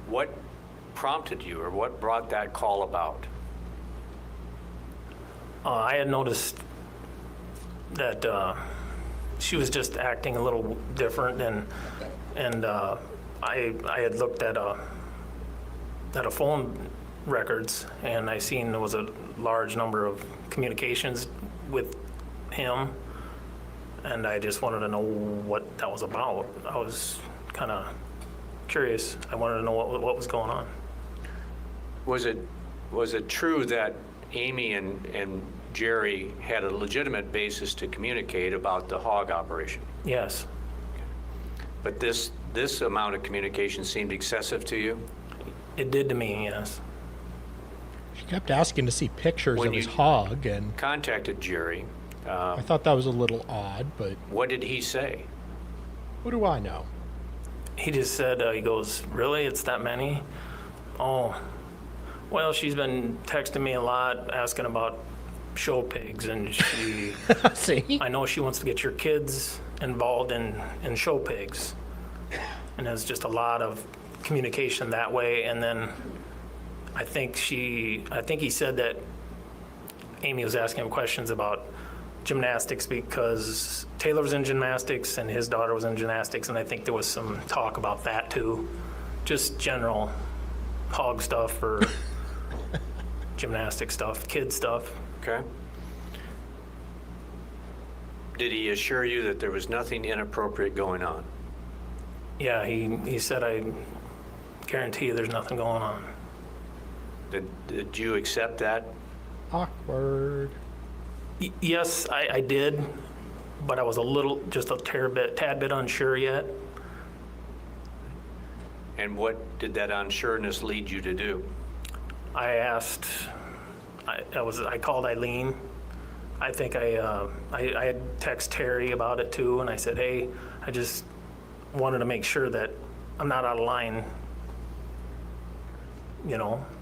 What prompted you, or what brought that call about? I had noticed that she was just acting a little different, and I had looked at a phone records, and I seen there was a large number of communications with him, and I just wanted to know what that was about. I was kind of curious. I wanted to know what was going on. Was it true that Amy and Jerry had a legitimate basis to communicate about the hog operation. Yes. But this amount of communication seemed excessive to you? It did to me, yes. She kept asking to see pictures When of his you- hog, and Contacted Jerry. I thought that was a little odd, but What did he say? what do I know? He just said, he goes, really, it's that many? Oh, well, she's been texting me a lot, asking about show pigs, and she, See? I know she wants to get your kids involved in show pigs. And there's just a lot of communication that way, and then I think he said that Amy was asking him questions about gymnastics because Taylor was in gymnastics and his daughter was in gymnastics, and I think there was some talk about that too. Just general hog stuff or gymnastic stuff, kid stuff. Okay. Did he assure you that there was nothing inappropriate going on? Yeah, he said, I guarantee you there's nothing going on. Did you accept that? Awkward. Yes, I did, but I was just a tad bit unsure yet. And what did that unsureness lead you to do? I asked, I called Eileen. I think I had text Terry about it too, and I said, hey, I just wanted to make sure that I'm not out of line,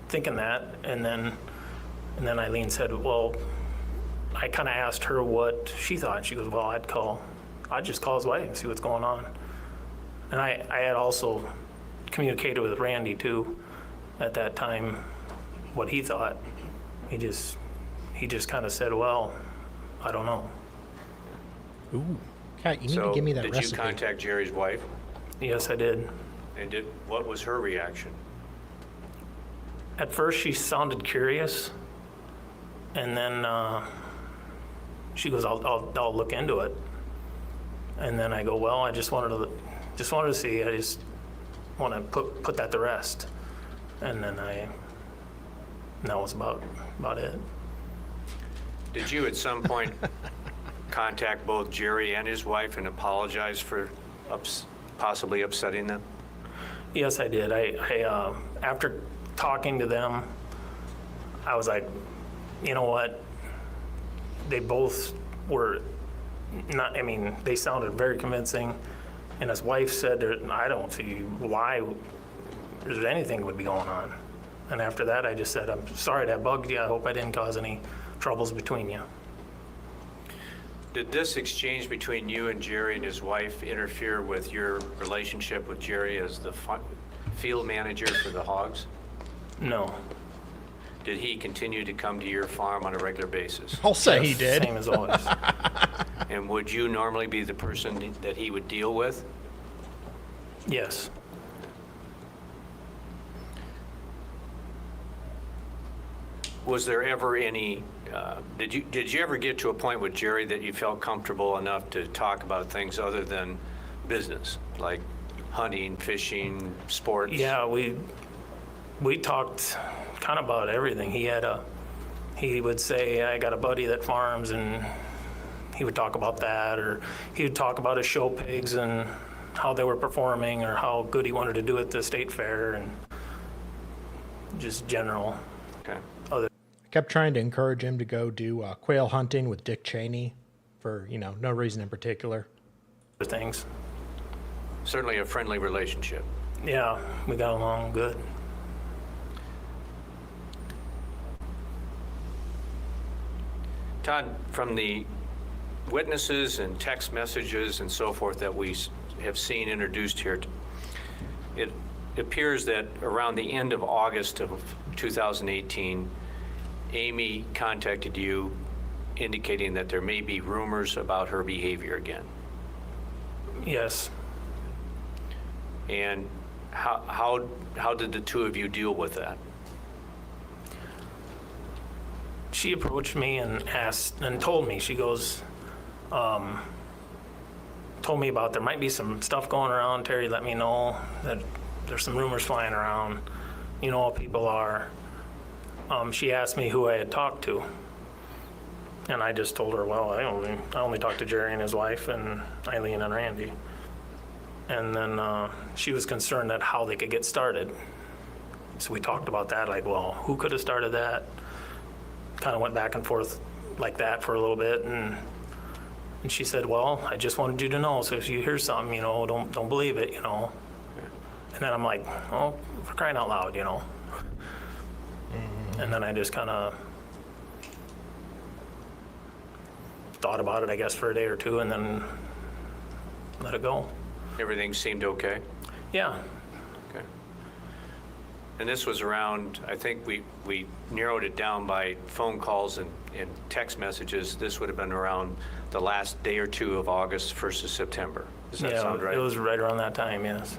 thinking that. And then Eileen said, well, I kind of asked her what she thought. She goes, well, I'd just call his wife and see what's going on. And I had also communicated with Randy too at that time what he thought. He just kind of said, well, I don't know. Ooh. Kat, you need to give me that did recipe. you contact Jerry's wife? Yes, I did. And what was her reaction? At first, she sounded curious, and then she goes, "I'll look into it." And then I go, "Well, I just wanted to see. I just want to put that to rest." And then that was about it. Did you at some point contact both Jerry and his wife and apologize for possibly upsetting them? Yes, I did. I after talking to them, I was like, you know what? They both were not, they sounded very convincing. And his wife said, I don't see why there's anything would be going on. And after that, I just said, I'm sorry that bugged you. I hope I didn't cause any troubles between you. Did this exchange between you and Jerry and his wife interfere with your relationship with Jerry as the field manager for the hogs? No. Did he continue to come to your farm on a regular basis? I'll say he Yes, did. Same as always. And would you normally be the person that he would deal with? Yes. Was there ever any, did you ever get to a point with Jerry that you felt comfortable enough to talk about things other than business, like hunting, fishing, sports? Yeah, we talked kind of about everything. He would say, I got a buddy that farms, and he would talk about that, or he would talk about his show pigs and how they were performing, or how good he wanted to do at the state fair, and just general. Okay. Kept trying to encourage him to go do quail hunting with Dick Cheney for, no reason in particular. Things. Certainly a friendly relationship. Yeah, we got along good. Todd, from the witnesses and text messages and so forth that we have seen introduced here, it appears that around the end of August of 2018, Amy contacted you indicating that there may be rumors about her behavior again. Yes. And how did the two of you deal with that? She approached me and asked and told me, she goes, told me about there might be some stuff going around. Terry let me know that there's some rumors flying around. You know how people are. She asked me who I had talked to. And I just told her, well, I only talked to Jerry and his wife and Eileen and Randy. And then she was concerned that how they could get started. So we talked about that, like, well, who could have started that? Kind of went back and forth like that for a little bit. And she said, well, I just wanted you to know, so if you hear something, don't believe it, And then I'm like, oh, for crying out loud, And then I just kind of thought about it, I guess, for a day or two, and then let it go. Everything seemed okay? Yeah. Okay. And this was around, I think we narrowed it down by phone calls and text messages. This would have been around the last day or two of August, 1st of September. Does that sound right? It was right around that time, yes.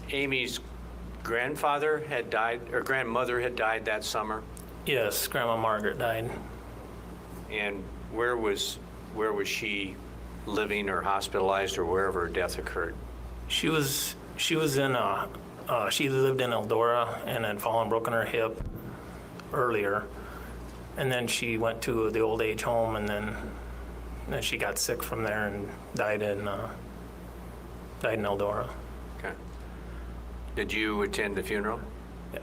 Amy's grandfather had died, or grandmother had died that summer, Yes, Grandma Margaret died. and where was she living or hospitalized or wherever her death occurred? She was in she lived in Eldora and had broken her hip earlier, and then she went to the old age home, and then she got sick from there and died in Eldora. Okay. Did you attend the funeral?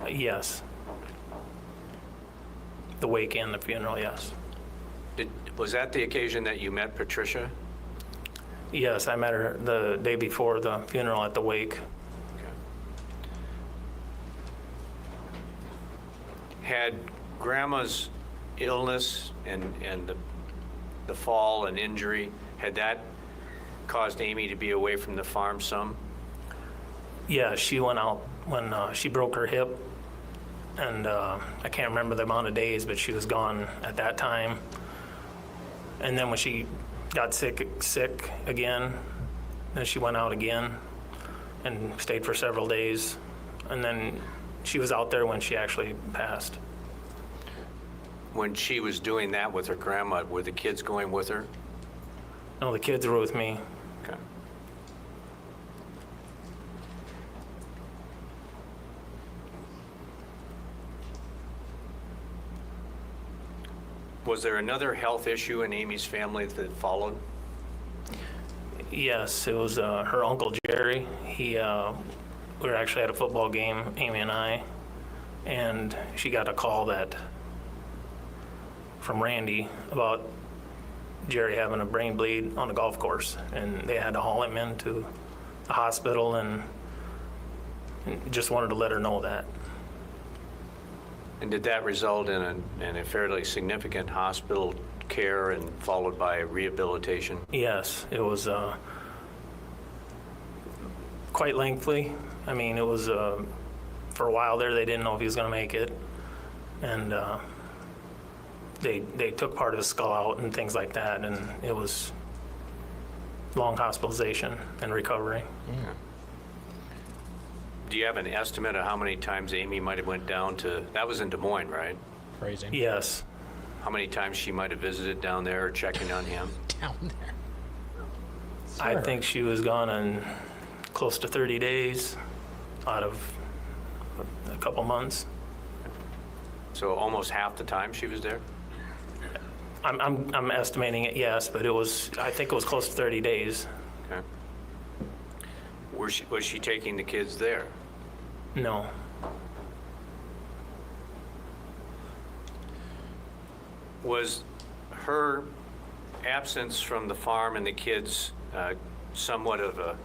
Yes. The wake and the funeral, yes. Was that the occasion that you met Patricia? Yes, I met her the day before the funeral at the wake. Okay. Had Grandma's illness and the fall and injury, had that caused Amy to be away from the farm some? Yeah, she went out when she broke her hip, and I can't remember the amount of days, but she was gone at that time. And then when she got sick again, then she went out again and stayed for several days. And then she was out there when she actually passed. When she was doing that with her grandma, were the kids going with her? No, the kids were with me. Okay. Was there another health issue in Amy's family that followed? Yes, it was her Uncle Jerry. We were actually at a football game, Amy and I, and she got a call from Randy about Jerry having a brain bleed on the golf course, and they had to haul him into the hospital, and just wanted to let her know that. And did that result in a fairly significant hospital care and followed by rehabilitation? Yes, it was quite lengthy. I mean, it was for a while there, they didn't know if he was going to make it, and they took part of his skull out and things like that, and it was long hospitalization and recovery. Yeah. Do you have an estimate of how many times Amy might have went down to, that was in Des Moines, right? Crazy. Yes. How many times she might have visited down there or checking on him? Down there. I Sure. think she was gone in close to 30 days out of a couple months. So almost half the time she was there? I'm estimating it, yes, but I think it was close to 30 days. Okay. Was she taking the kids there? No. Was her absence from the farm and the kids somewhat of a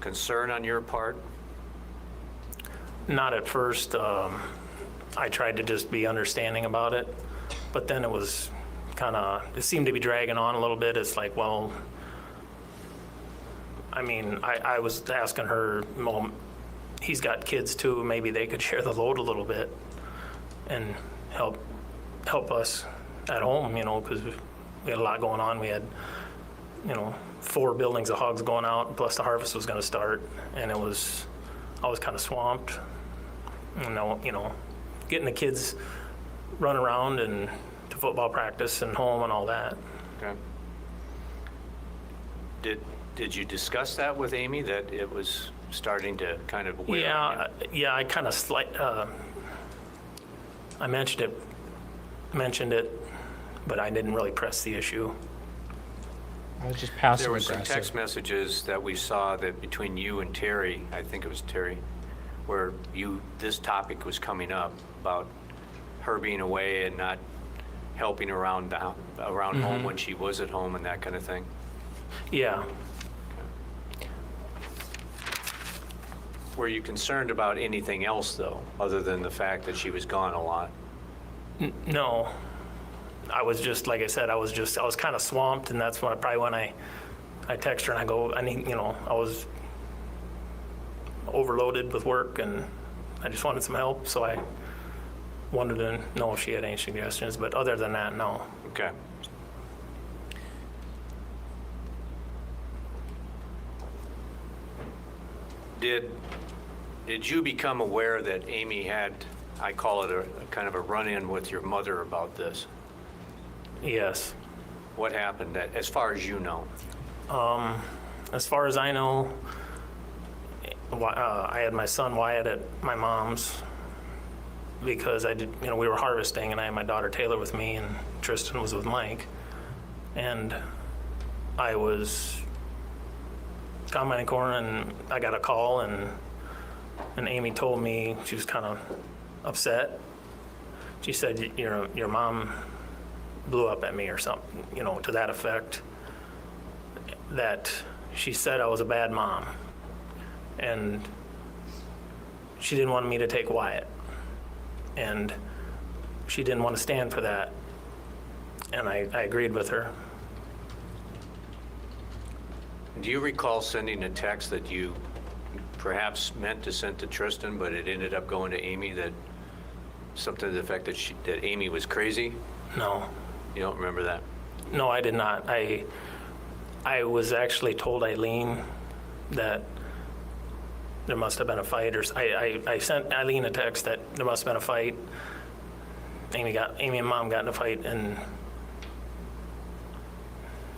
concern on your part? Not at first. I tried to just be understanding about it, but then it seemed to be dragging on a little bit. It's like, well, I mean, I was asking her, well, he's got kids too, maybe they could share the load a little bit and help us at home, because we had a lot going on. We had, 4 buildings of hogs going out, plus the harvest was going to start, and I was kind of swamped. Getting the kids run around and to football practice and home and all that. Okay. Did you discuss that with Amy, that it was starting to kind of wear on you? Yeah, I kind of I mentioned it mentioned it, but I didn't really press the issue. I was just passive There were some aggressive. text messages that we saw that between you and Terry, I think it was Terry, where this topic was coming up about her being away and not helping around home when she was at home and that kind of thing. Yeah, Were you concerned about anything else, though, other than the fact that she was gone a lot? no. I was just, like I said, I was kind of swamped, and that's when I text her and I go, I need, I was overloaded with work and I just wanted some help, so I wanted to know if she had any suggestions, but other than that, no. Okay. Did you become aware that Amy had, I call it a kind of a run-in with your mother about this? Yes. What happened, as far as you know? As far as I know, I had my son Wyatt at my mom's because we were harvesting, and I had my daughter Taylor with me, and Tristan was with Mike. And I was commenting corner, and I got a call, and Amy told me she was kind of upset. She said, your mom blew up at me or something, to that effect, that she said I was a bad mom. And she didn't want me to take Wyatt. And she didn't want to stand for that. And I agreed with her. Do you recall sending a text that you perhaps meant to send to Tristan, but it ended up going to Amy, that something to the effect that Amy was crazy? No. You don't remember that? No, I did not. I was actually told Eileen that there must have been a fight, or I sent Eileen a text that there must have been a fight. Amy and Mom got in a fight, and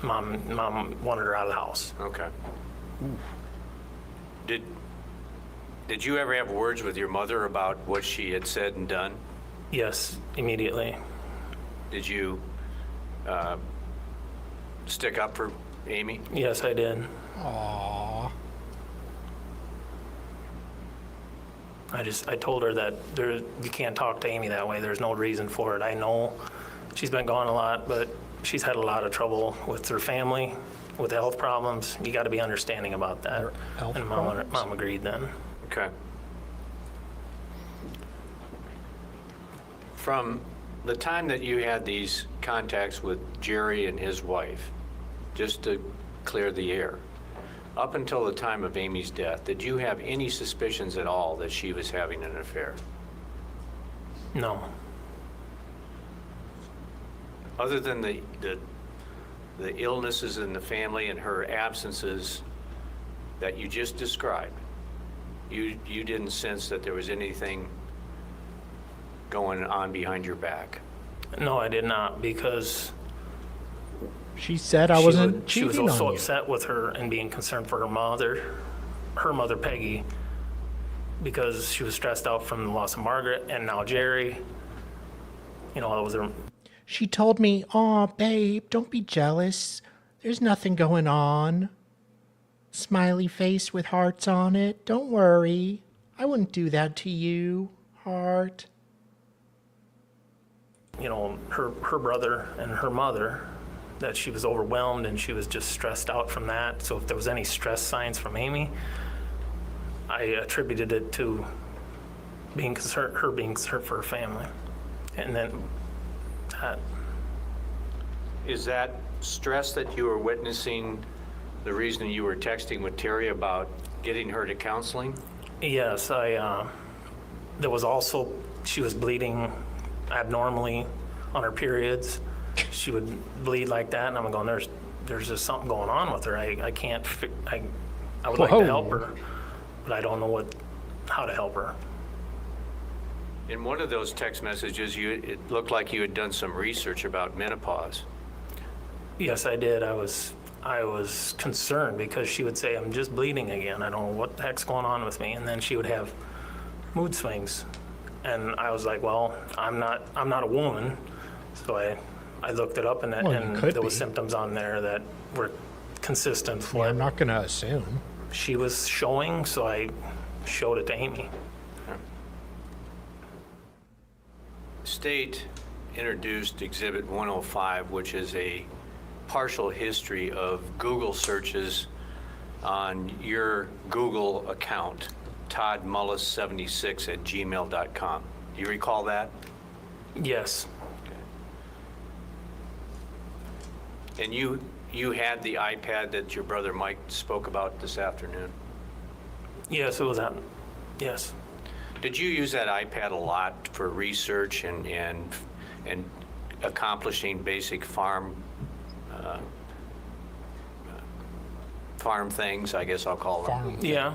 Mom wanted her out of the house. Okay. Did you ever have words with your mother about what she had said and done? Yes, immediately. Did you stick up for Amy? Yes, I did. Aww. I told her that you can't talk to Amy that way. There's no reason for it. I know she's been gone a lot, but she's had a lot of trouble with her family, with health problems. You got to be understanding about that. Health And problems? Mom agreed then. Okay. From the time that you had these contacts with Jerry and his wife, just to clear the air, up until the time of Amy's death, did you have any suspicions at all that she was having an affair? No. Other than the illnesses in the family and her absences that you just described, you didn't sense that there was anything going on behind your back? No, I did not, because She said I wasn't she was cheating so on you. upset with her and being concerned for her mother Peggy, because she was stressed out from the loss of Margaret and now Jerry. It was her. She told me, "Aw, babe, don't be jealous. There's nothing going on. Smiley face with hearts on it. Don't worry. I wouldn't do that to you, heart." Her brother and her mother, that she was overwhelmed and she was just stressed out from that. So if there was any stress signs from Amy, I attributed it to her being concerned for her family. And then that. Is that stress that you were witnessing the reason you were texting with Terry about getting her to counseling? Yes, there was also, she was bleeding abnormally on her periods. She would bleed like that, and I'm going, there's just something going on with her. I can't, I would like Whoa. to help her, but I don't know how to help her. In one of those text messages, it looked like you had done some research about menopause. Yes, I did. I was concerned because she would say, I'm just bleeding again. I don't know what the heck's going on with me. And then she would have mood swings. And I was like, well, I'm not a woman, So I looked it up, and Well, you could there was be. symptoms on there that were consistent with Well, what I'm not going to assume. she was showing, so I showed it to Amy. State introduced Exhibit 105, which is a partial history of Google searches on your Google account, toddmullis76@gmail.com. Do you recall that? Yes, And you had the iPad that your brother Mike spoke about this afternoon. yes, it was that. Yes, Did you use that iPad a lot for research and accomplishing basic farm things, I guess I'll call them? Farm. yeah,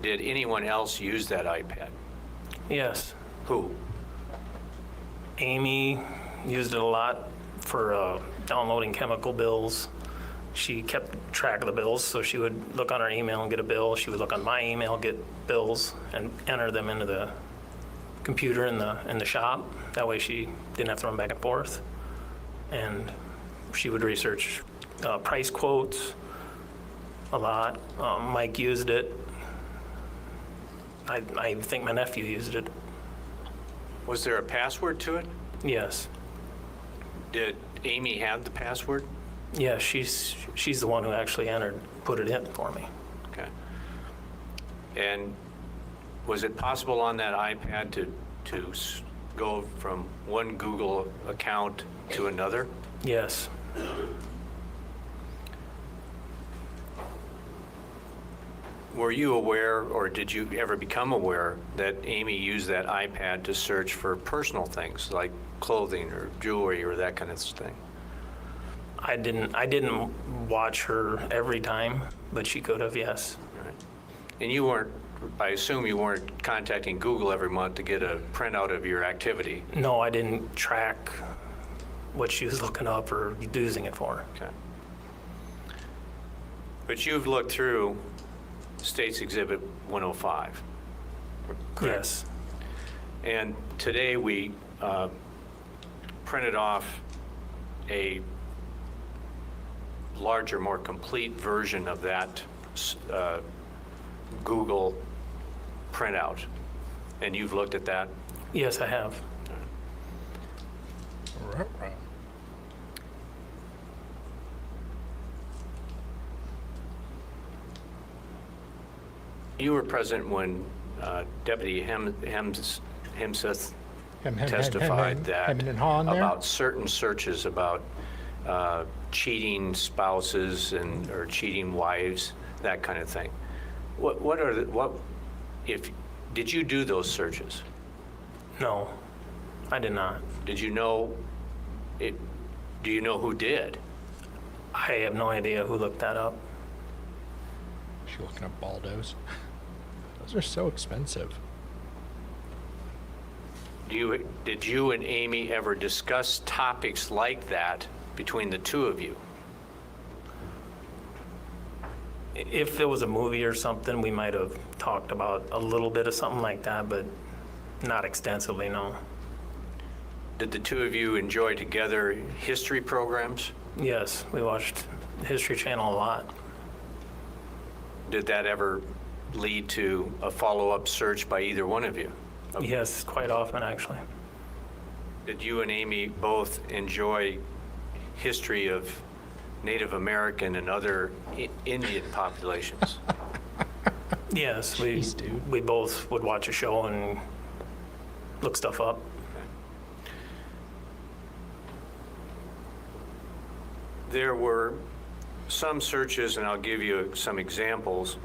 Did anyone else use that iPad? yes. Who? Amy used it a lot for downloading chemical bills. She kept track of the bills, so she would look on her email and get a bill. She would look on my email, get bills, and enter them into the computer in the shop. That way she didn't have to run back and forth. And she would research price quotes a lot. Mike used it. I think my nephew used it. Was there a password to it? Yes. Did Amy have the password? Yeah, she's the one who actually put it in for me. Okay. And was it possible on that iPad to go from one Google account to another? Yes. Were you aware, or did you ever become aware, that Amy used that iPad to search for personal things like clothing or jewelry or that kind of thing? I didn't watch her every time, but she could have, yes. Right. And you weren't, I assume you weren't contacting Google every month to get a printout of your activity? No, I didn't track what she was looking up or using it for. Okay. But you've looked through State's Exhibit 105? Correct. Yes. And today we printed off a larger, more complete version of that Google printout. And you've looked at that? Yes, I have. You were present when Deputy Hemseth testified that about certain searches about cheating spouses or cheating wives, that kind of thing. Did you do those searches? No, I did not. Did you know it? Do you know who did? I have no idea who looked that up. She's looking at Baldos. Those are so expensive. Did you and Amy ever discuss topics like that between the two of you? If there was a movie or something, we might have talked about a little bit of something like that, but not extensively, no. Did the two of you enjoy together history programs? Yes, we watched History Channel a lot. Did that ever lead to a follow-up search by either one of you? Yes, quite often, actually. Did you and Amy both enjoy history of Native American and other Indian populations? Yes, Jeez, dude. we both would watch a show and look stuff up. There were some searches, and I'll give you some examples.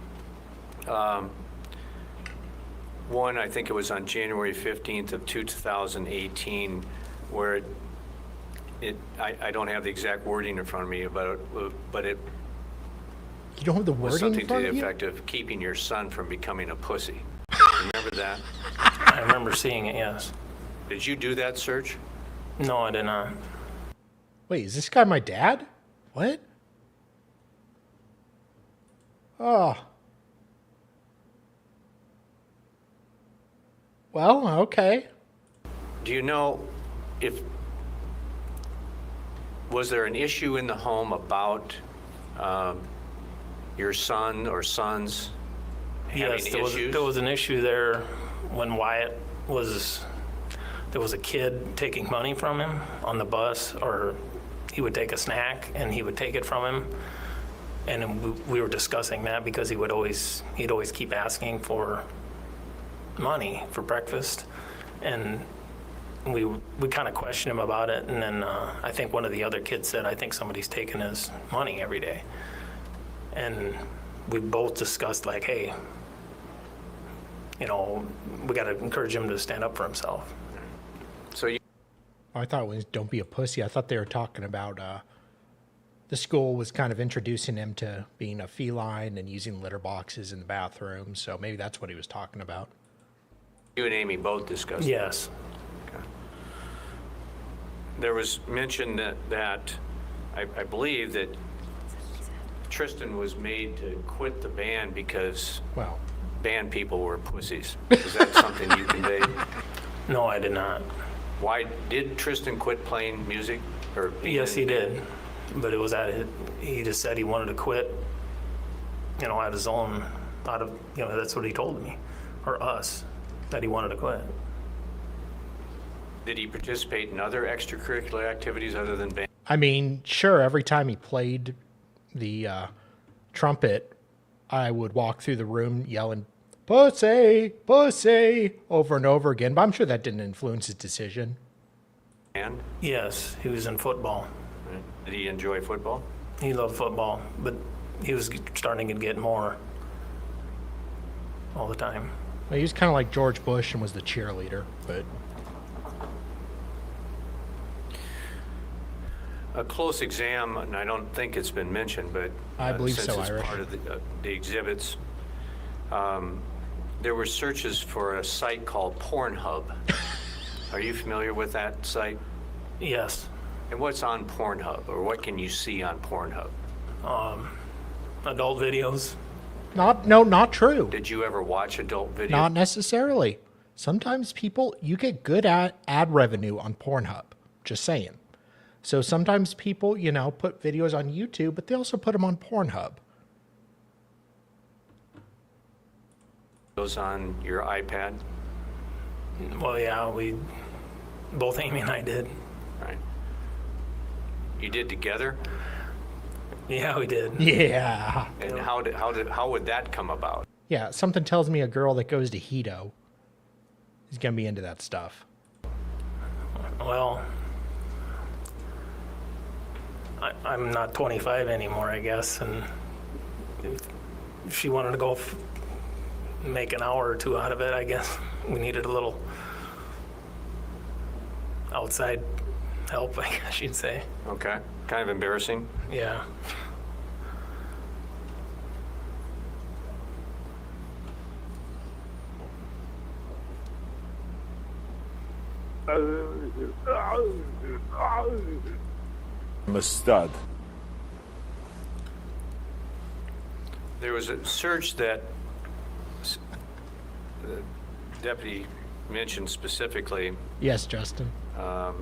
One, I think it was on January 15th of 2018, where I don't have the exact wording in front of me, but it You don't have the was wording something in to front the of you? effect of keeping your son from becoming a pussy. Remember that? I remember seeing it, yes. Did you do that search? No, I did not. Wait, is this guy my dad? What? Oh. Well, okay. Do you know was there an issue in the home about your son or sons having Yes, issues? there was an issue there when Wyatt there was a kid taking money from him on the bus, or he would take a snack and he would take it from him. And then we were discussing that because he'd always keep asking for money for breakfast. And we kind of questioned him about it. And then I think one of the other kids said, I think somebody's taking his money every day. And we both discussed like, hey, we got to encourage him to stand up for himself. So you, I thought it was don't be a pussy. I thought they were talking about the school was kind of introducing him to being a feline and using litter boxes in the bathroom. So maybe that's what he was talking about. you and Amy both discussed it. Yes. There was mention that I believe that Tristan was made to quit the band because Well, band people were pussies. Is that something you conveyed? No, I did not. Why did Tristan quit playing music? Or Yes, he did. But it was he just said he wanted to quit, at his own, that's what he told me, or us, that he wanted to quit. Did he participate in other extracurricular activities other than band? I mean, sure, every time he played the trumpet, I would walk through the room yelling, pussy, pussy, over and over again. But I'm sure that didn't influence his decision. Band? Yes, he was in football. Did he enjoy football? He loved football, but he was starting to get more all the time. Well, he was kind of like George Bush and was the cheerleader, but A close exam, and I don't think it's been mentioned, but I believe since so, it's Irish. part of the exhibits, there were searches for a site called Pornhub. Are you familiar with that site? Yes. And what's on Pornhub, or what can you see on Pornhub? Adult videos. not true. Did you ever watch adult video? Not necessarily. Sometimes you get good ad revenue on Pornhub. Just saying. So sometimes people, put videos on YouTube, but they also put them on Pornhub. Those on your iPad, Well, yeah, both Amy and I did. right? You did together? Yeah, we did. Yeah. And how would that come about? Yeah, something tells me a girl that goes to Hito is going to be into that stuff. Well, I'm not 25 anymore, I guess, and if she wanted to go make an hour or two out of it, I guess we needed a little outside help, I guess you'd say. Okay, kind of embarrassing. Yeah. I'm a stud. There was a search that the deputy mentioned specifically. Yes, Justin. On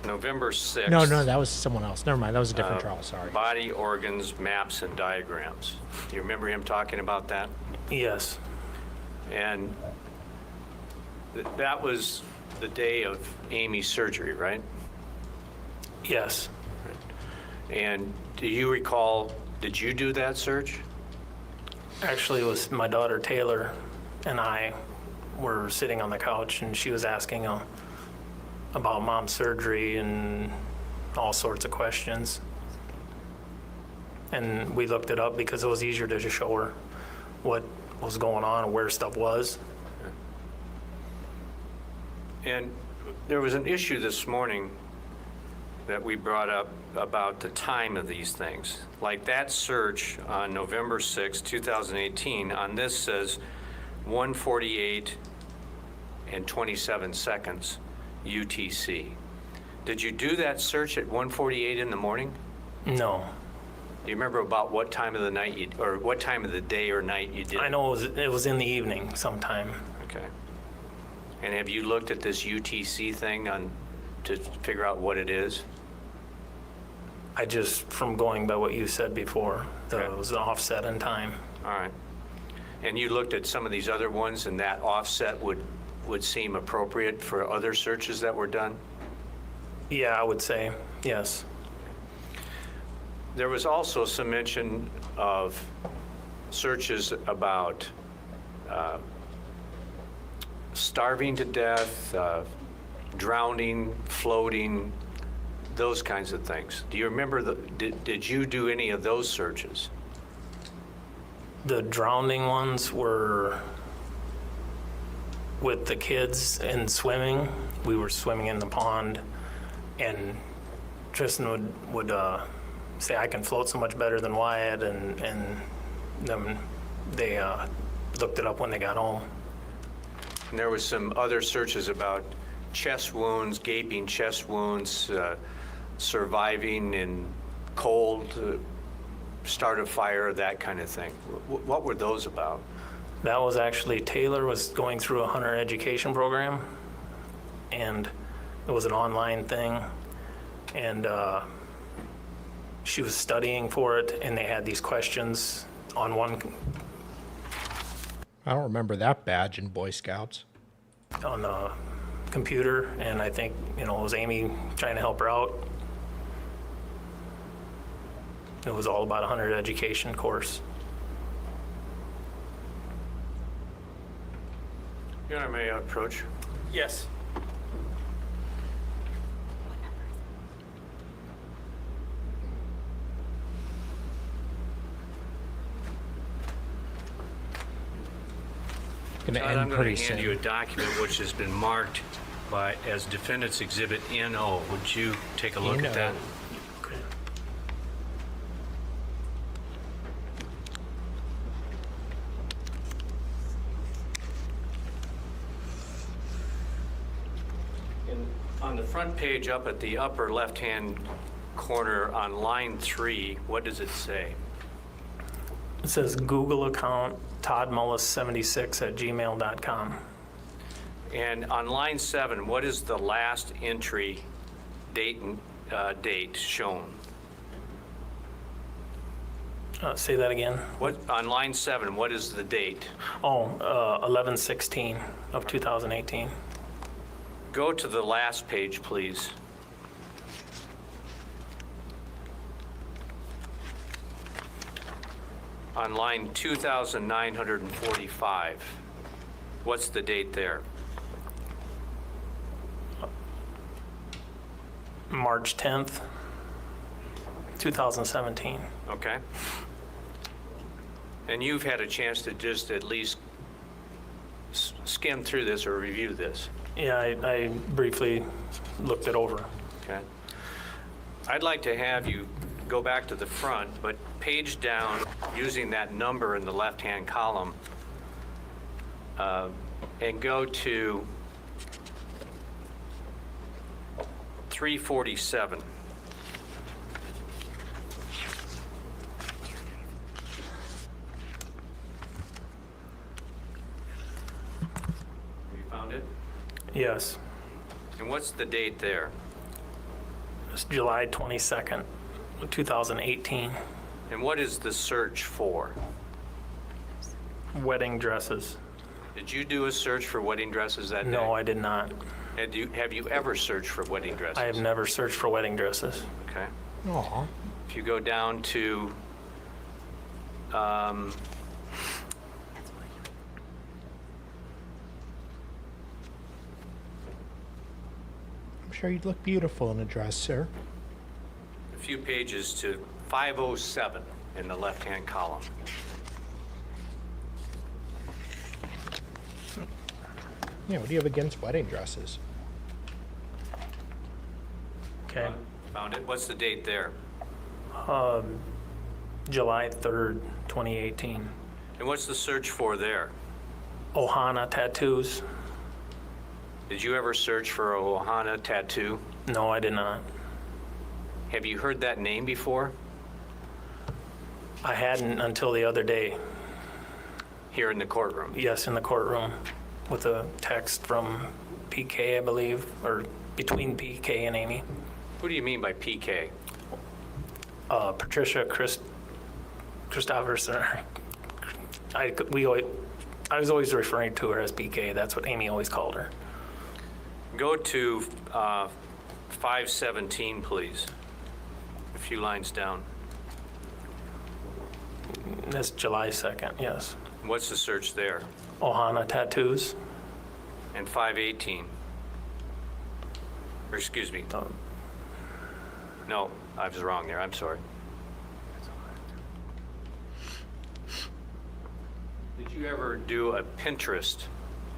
November 6th. No, that was someone else. Never mind. That was a different trial. Sorry. Body organs, maps, and diagrams. Do you remember him talking about that? Yes. And that was the day of Amy's surgery, right? Yes. And do you recall, did you do that search? Actually, it was my daughter Taylor and I were sitting on the couch, and she was asking about mom's surgery and all sorts of questions. And we looked it up because it was easier to just show her what was going on and where stuff was. And there was an issue this morning that we brought up about the time of these things. Like that search on November 6, 2018, on this says 1:48 and 27 seconds UTC. Did you do that search at 1:48 in the morning? No. Do you remember about what time of the night or what time of the day or night you did it? I know it was in the evening sometime. Okay. And have you looked at this UTC thing to figure out what it is? I just, from going by what you said before, Okay. it was an offset in time. All right. And you looked at some of these other ones, and that offset would seem appropriate for other searches that were done? Yeah, I would say, yes. There was also some mention of searches about starving to death, drowning, floating, those kinds of things. Do you remember, did you do any of those searches? The drowning ones were with the kids and swimming. We were swimming in the pond, and Tristan would say, I can float so much better than Wyatt, and then they looked it up when they got home. And there was some other searches about chest wounds, gaping chest wounds, surviving in cold, start a fire, that kind of thing. What were those about? That was actually, Taylor was going through a hunter education program, and it was an online thing, and she was studying for it, and they had these questions on one, I don't remember that badge in Boy Scouts. on the computer, and I think, it was Amy trying to help her out. It was all about a hunter education course. Your Honor, may I approach? Yes. Gonna Todd, end I'm going pretty to hand you a soon. document which has been marked as Defendant's Exhibit NO. Would you take a look at that? Okay. On the front page up at the upper left-hand corner on line 3, what does it say? It says Google account toddmullis76@gmail.com. And on line 7, what is the last entry date shown? Say that again. On line 7, what is the date? 11/16 of 2018. Go to the last page, please. On line 2,945, what's the date there? March 10th, 2017. Okay. And you've had a chance to just at least skim through this or review this. Yeah, I briefly looked it over. Okay. I'd like to have you go back to the front, but page down using that number in the left-hand column and go to 347. You found it? Yes, And what's the date there? it's July 22nd, 2018. And what is the search for? Wedding dresses. Did you do a search for wedding dresses that day? No, I did not. Have you ever searched for wedding dresses? I have never searched for wedding dresses. Okay. Aw. If you go down to I'm sure you'd look beautiful in a dress, sir. a few pages to 507 in the left-hand column. Yeah, what do you have against wedding dresses? Okay. Found it? What's the date there? July 3rd, 2018. And what's the search for there? Ohana tattoos. Did you ever search for a Ohana tattoo? No, I did not. Have you heard that name before? I hadn't until the other day. here in the courtroom? Yes, in the courtroom with a text from PK, I believe, or between PK and Amy. What do you mean by PK? Patricia Christopherson. I was always referring to her as PK. That's what Amy always called her. Go to 517, please. A few lines down. That's July 2nd, yes. What's the search there? Ohana Tattoos. And 518? Or excuse me. No, I was wrong there. I'm sorry. Did you ever do a Pinterest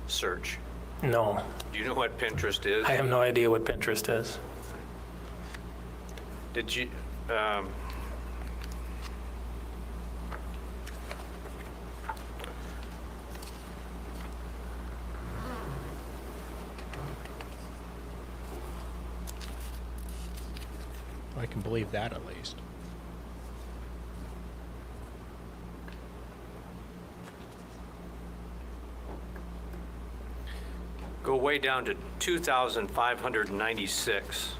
search? No, Do you know what Pinterest is? I have no idea what Pinterest is. Did you, I can believe that at least. go way down to 2,596.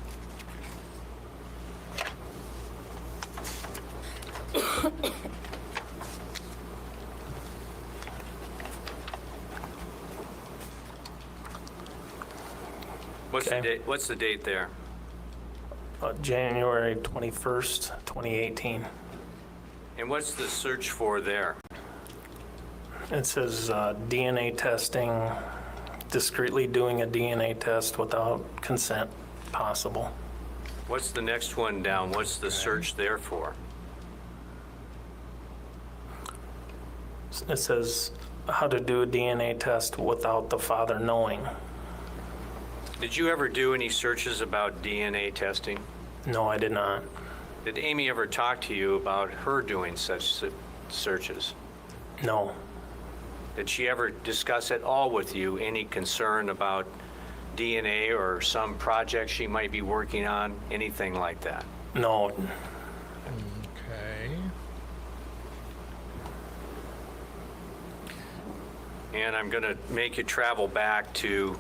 What's the Okay. date? What's the date there? January 21st, 2018. And what's the search for there? It says DNA testing, discreetly doing a DNA test without consent possible. What's the next one down? What's the search there for? It says how to do a DNA test without the father knowing. Did you ever do any searches about DNA testing? No, I did not. Did Amy ever talk to you about her doing such searches? No, Did she ever discuss at all with you any concern about DNA or some project she might be working on, anything like that? no. Okay. And I'm going to make you travel back to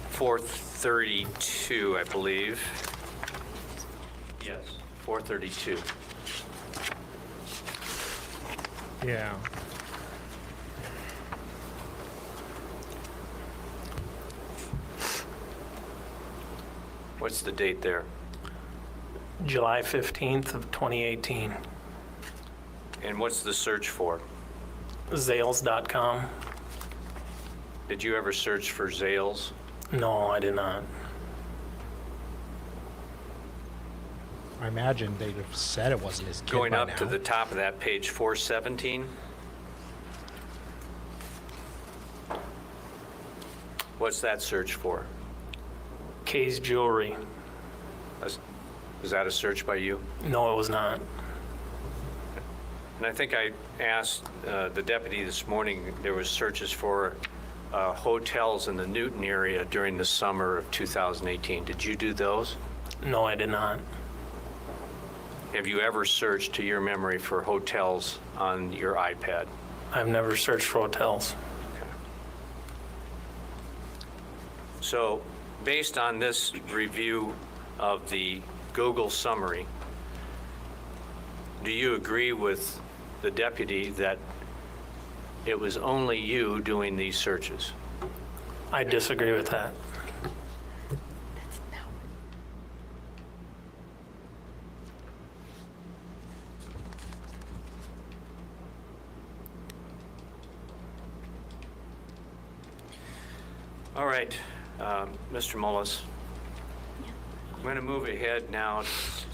432, I believe. Yes, 432. Yeah. What's the date there? July 15th of 2018. And what's the search for? Zales.com. Did you ever search for Zales? No, I did not. I imagine they'd have said it wasn't his kid Going by up now. to the top of that page, 417. What's that search for? Kay's Jewelry. Was that a search by you? No, it was not. And I think I asked the deputy this morning, there was searches for hotels in the Newton area during the summer of 2018. Did you do those? No, I did not. Have you ever searched, to your memory, for hotels on your iPad? I've never searched for hotels. So, based on this review of the Google summary, do you agree with the deputy that it was only you doing these searches? I disagree with that. All right, Mr. Mullis. I'm going to move ahead now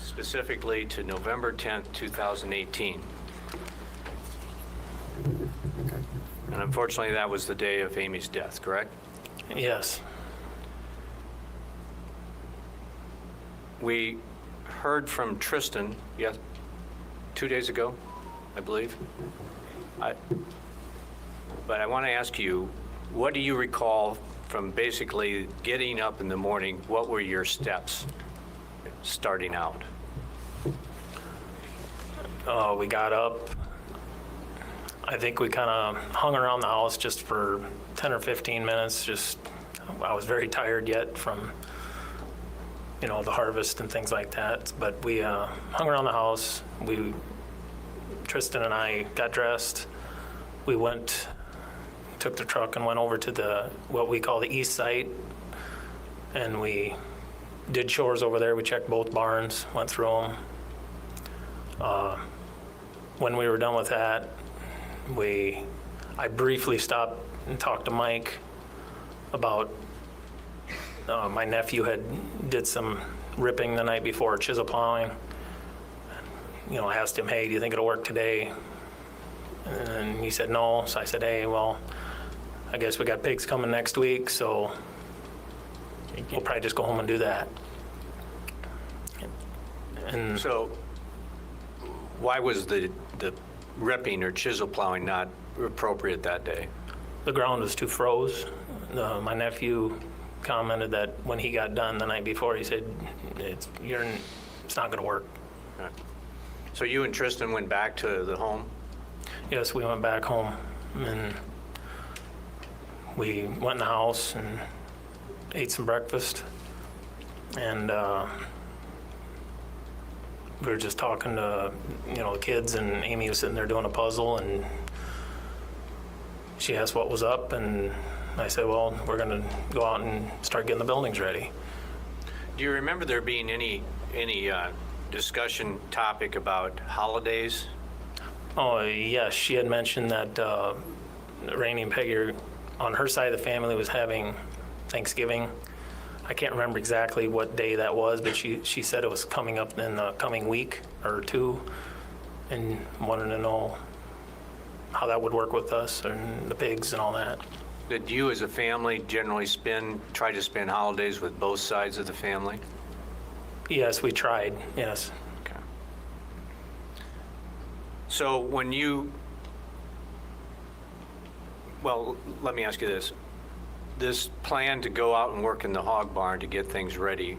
specifically to November 10th, 2018. And unfortunately, that was the day of Amy's death, correct? Yes. We heard from Tristan, 2 days ago, I believe. But I want to ask you, what do you recall from basically getting up in the morning? What were your steps starting out? We got up. I think we kind of hung around the house just for 10 or 15 minutes. I was very tired yet from, the harvest and things like that. But we hung around the house. Tristan and I got dressed. We took the truck and went over to what we call the east site. And we did chores over there. We checked both barns, went through them. When we were done with that, I briefly stopped and talked to Mike about my nephew did some ripping the night before, chisel plowing. I asked him, hey, do you think it'll work today? And he said no. So I said, hey, well, I guess we got pigs coming next week, so we'll probably just go home and do that. And So why was the ripping or chisel plowing not appropriate that day? the ground was too froze. My nephew commented that when he got done the night before, he said, it's not going to work. Okay. So you and Tristan went back to the home? Yes, we went back home, and we went in the house and ate some breakfast, and we were just talking to the kids, and Amy was sitting there doing a puzzle, and she asked what was up, and I said, well, we're going to go out and start getting the buildings ready. Do you remember there being any discussion topic about holidays? Oh, yes, she had mentioned that Rainey and Peggy, on her side of the family, was having Thanksgiving. I can't remember exactly what day that was, but she said it was coming up in the coming week or two, and wanted to know how that would work with us and the pigs and all that. Did you as a family generally try to spend holidays with both sides of the family? Yes, we tried, yes. Okay. So when well, let me ask you this. This plan to go out and work in the hog barn to get things ready,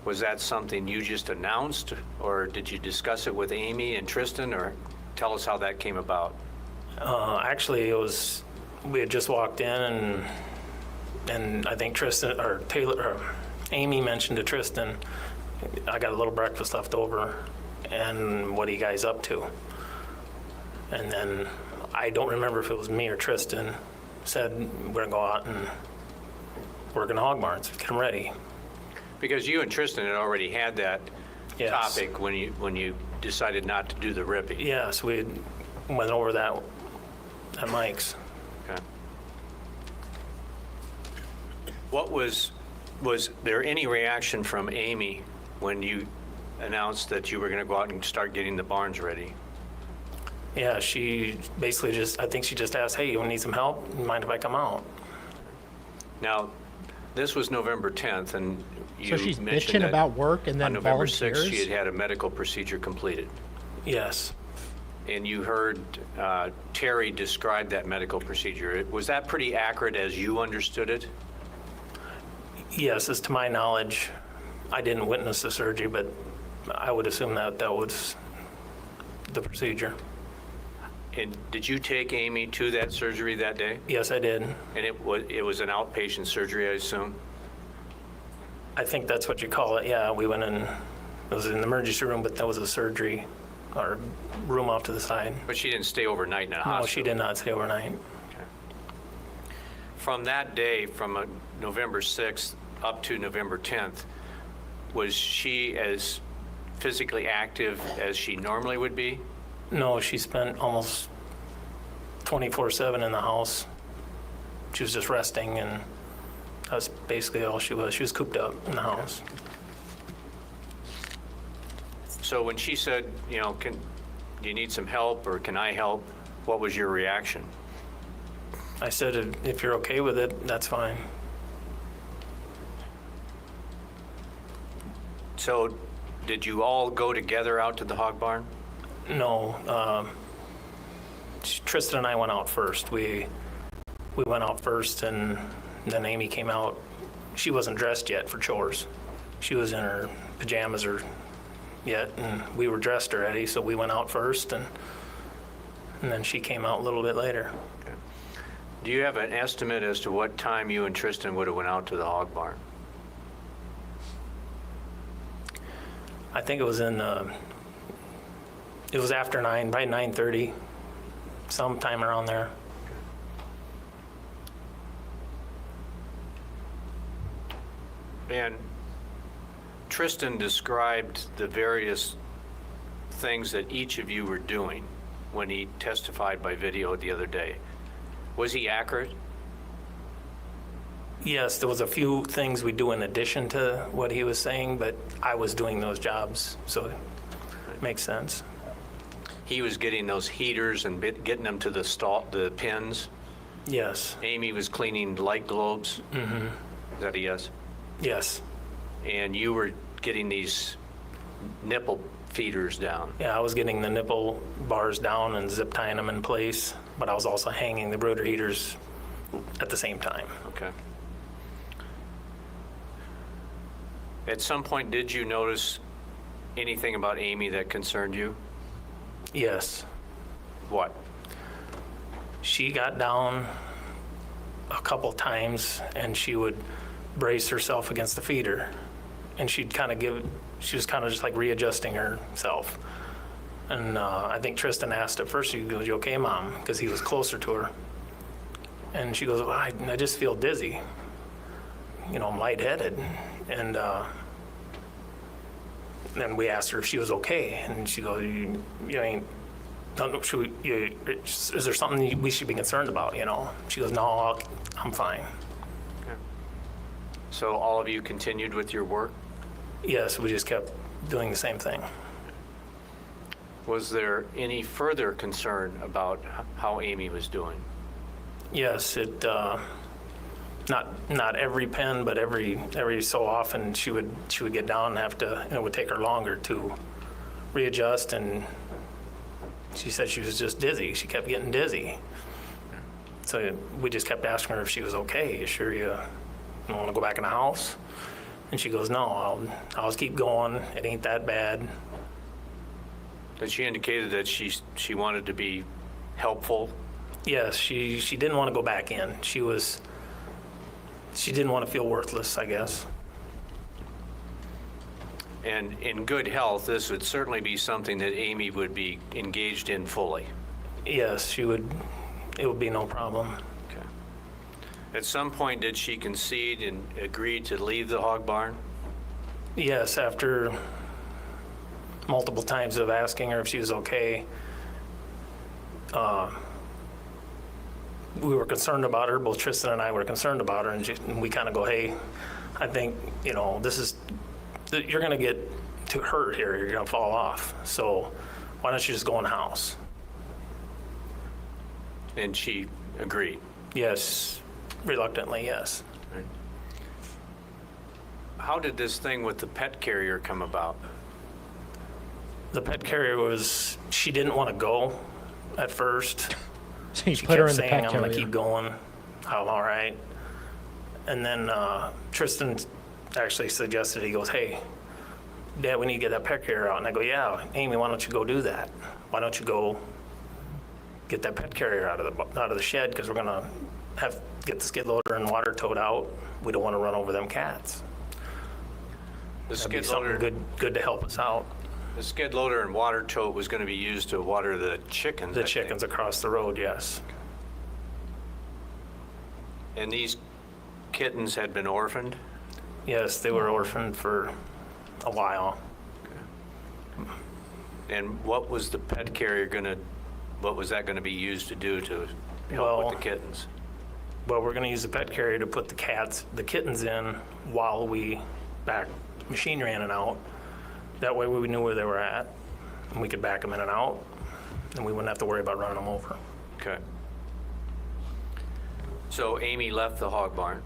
was that something you just announced, or did you discuss it with Amy and Tristan, or tell us how that came about? Actually, we had just walked in, and I think Tristan or Amy mentioned to Tristan, I got a little breakfast left over, and what are you guys up to? And then I don't remember if it was me or Tristan said, we're gonna go out and work in the hog barns, get them ready. Because you and Tristan had already had that Yes. topic when you decided not to do the ripping. Yes, we went over that at Mike's. Okay. What was there any reaction from Amy when you announced that you were going to go out and start getting the barns ready? Yeah, she basically I think she just asked, hey, you need some help? Mind if I come out? Now, this was November 10th, and you So she's mentioned bitching that about work and then on November volunteers? 6th, she had a medical procedure completed. Yes. And you heard Terry describe that medical procedure. Was that pretty accurate as you understood it? Yes, as to my knowledge, I didn't witness the surgery, but I would assume that was the procedure. And did you take Amy to that surgery that day? Yes, I did. And it was an outpatient surgery, I assume? I think that's what you call it. Yeah, we went in, it was in the emergency room, but that was a surgery or room off to the side. But she didn't stay overnight in a hospital? No, she did not stay overnight. From that day, from November 6th up to November 10th, was she as physically active as she normally would be? No, she spent almost 24/7 in the house. She was just resting, and that's basically all she was. She was cooped up in the house. So when she said, do you need some help or can I help, what was your reaction? I said, if you're okay with it, that's fine. So did you all go together out to the hog barn? No, Tristan and I went out first. We went out first, and then Amy came out. She wasn't dressed yet for chores. She was in her pajamas or yet, and we were dressed already, so we went out first, and then she came out a little bit later. Do you have an estimate as to what time you and Tristan would have went out to the hog barn? I think it was it was after 9, by 9:30, sometime around there. And Tristan described the various things that each of you were doing when he testified by video the other day. Was he accurate? Yes, there was a few things we do in addition to what he was saying, but I was doing those jobs, so it makes sense. He was getting those heaters and getting them to the pins. Yes, Amy was cleaning light globes. Mm-hmm. Is that a yes? yes. And you were getting these nipple feeders down. Yeah, I was getting the nipple bars down and zip tying them in place, but I was also hanging the brooder heaters at the same time. Okay. At some point, did you notice anything about Amy that concerned you? Yes. What? She got down a couple times and she would brace herself against the feeder, and she was kind of just like readjusting herself. And I think Tristan asked at first, she goes, "You okay, Mom?" Because he was closer to her. And she goes, "Well, I just feel dizzy. You know, I'm lightheaded." And then we asked her if she was okay, and she goes, "You ain't. Is there something we should be concerned about? You know?" She goes, "No, I'm fine." So all of you continued with your work? Yes, we just kept doing the same thing. Was there any further concern about how Amy was doing? Yes, not every pen, but every so often she would get down and have to, it would take her longer to readjust, and she said she was just dizzy. She kept getting dizzy. So we just kept asking her if she was okay. "You sure you don't want to go back in the house?" And she goes, "No, I'll just keep going. It ain't that bad." But she indicated that she wanted to be helpful. Yes, she didn't want to go back in. She didn't want to feel worthless, I guess. And in good health, this would certainly be something that Amy would be engaged in fully. Yes, she would. It would be no problem. Okay. At some point, did she concede and agree to leave the hog barn? Yes, after multiple times of asking her if she was okay. We were concerned about her, both Tristan and I were concerned about her, and we kind of go, "Hey, I think, you know, you're going to get too hurt here, you're going to fall off, so why don't you just go in the house?" And she agreed. Yes, reluctantly, yes. How did this thing with the pet carrier come about? The pet carrier she didn't want to go at first. So you She put her kept in the saying, pet "I'm going to carrier. keep going. I'm all right." And then Tristan actually suggested, he goes, "Hey, Dad, we need to get that pet carrier out." And I go, "Yeah, Amy, why don't you go do that? Why don't you go get that pet carrier out of the shed, because we're going to get the skid loader and water towed out. We don't want to run over them cats. The That'd be skid something loader, good to help us out." the skid loader and water tote was going to be used to water the chickens. The I think. chickens across the road, yes. And these kittens had been orphaned? Yes, they were orphaned for a while. And what was the pet carrier what was that going to be used to do to help Well- with the kittens? Well, we're going to use the pet carrier to put the kittens in while we back machinery in and out. That way we knew where they were at, and we could back them in and out, and we wouldn't have to worry about running them over. Okay. So Amy left the hog barn.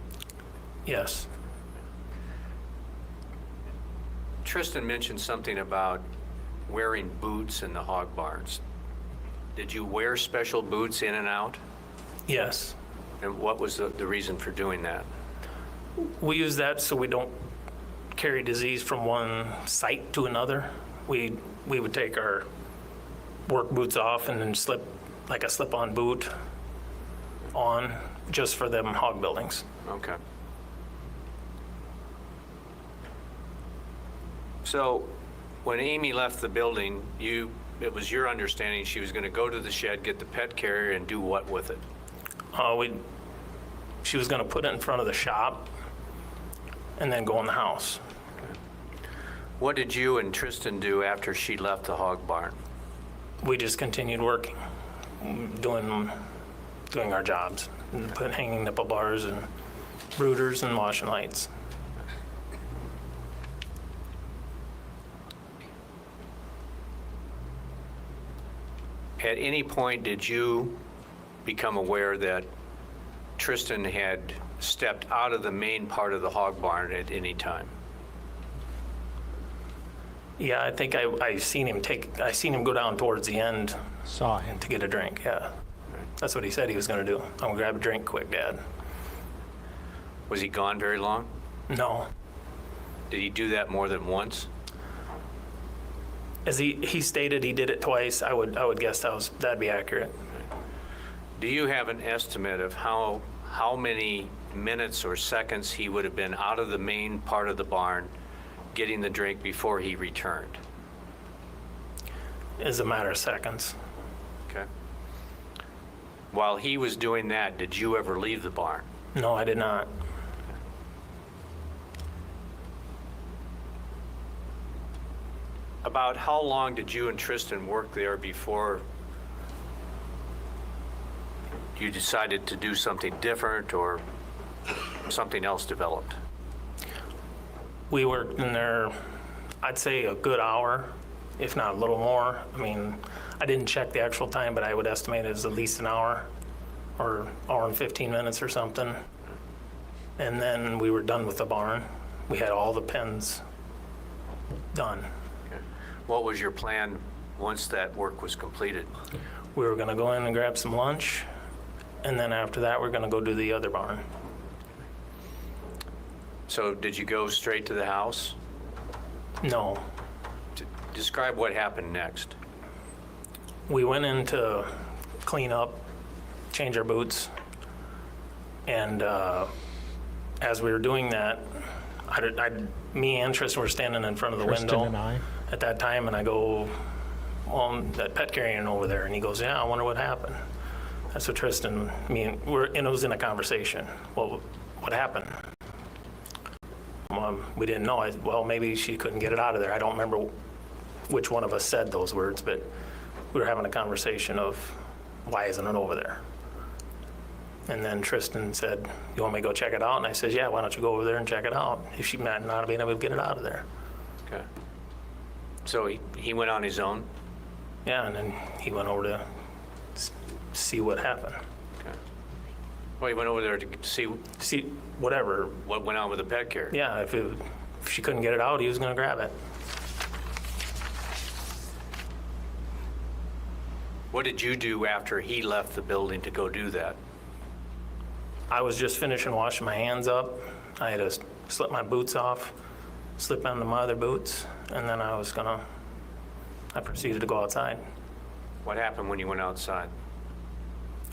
Yes. Tristan mentioned something about wearing boots in the hog barns. Did you wear special boots in and out? Yes. And what was the reason for doing that? We use that so we don't carry disease from one site to another. We would take our work boots off and then slip, like a slip-on boot on, just for them hog buildings. Okay. So when Amy left the building, it was your understanding she was going to go to the shed, get the pet carrier, and do what with it? She was going to put it in front of the shop and then go in the house. What did you and Tristan do after she left the hog barn? We just continued working, doing our jobs, hanging nipple bars and rooters and washing lights. At any point, did you become aware that Tristan had stepped out of the main part of the hog barn at any time? Yeah, I think I seen him go down towards the end Saw him. to get a drink, yeah. That's what he said he was gonna do. I'm gonna grab a drink quick, Dad. Was he gone very long? No. Did he do that more than once? As he stated he did it twice, I would guess that'd be accurate. Do you have an estimate of how many minutes or seconds he would have been out of the main part of the barn getting the drink before he returned? It's a matter of seconds. Okay. While he was doing that, did you ever leave the barn? No, I did not. About how long did you and Tristan work there before you decided to do something different or something else developed? We worked in there, I'd say a good hour, if not a little more. I mean, I didn't check the actual time, but I would estimate it as at least an hour or hour and 15 minutes or something. And then we were done with the barn. We had all the pens done. What was your plan once that work was completed? We were gonna go in and grab some lunch, and then after that, we're gonna go do the other barn. So did you go straight to the house? No, Describe what happened next. we went in to clean up, change our boots, and as we were doing that, me and Tristan were standing in front of the Tristan window and I. at that time, and I go, well, that pet carrying over there, and he goes, yeah, I wonder what happened. That's what Tristan, and it was in a conversation. Well, what happened? We didn't know. Well, maybe she couldn't get it out of there. I don't remember which one of us said those words, but we were having a conversation of why isn't it over there? And then Tristan said, you want me to go check it out? And I said, yeah, why don't you go over there and check it out if she might not be able to get it out of there. Okay. So he went on his own? Yeah, and then he went over to see what happened. Okay. Well, he went over there to see See, whatever. what went on with the pet carrier? Yeah, if she couldn't get it out, he was gonna grab it. What did you do after he left the building to go do that? I was just finishing washing my hands up. I had to slip my boots off, slip onto my other boots, and then I proceeded to go outside. What happened when you went outside?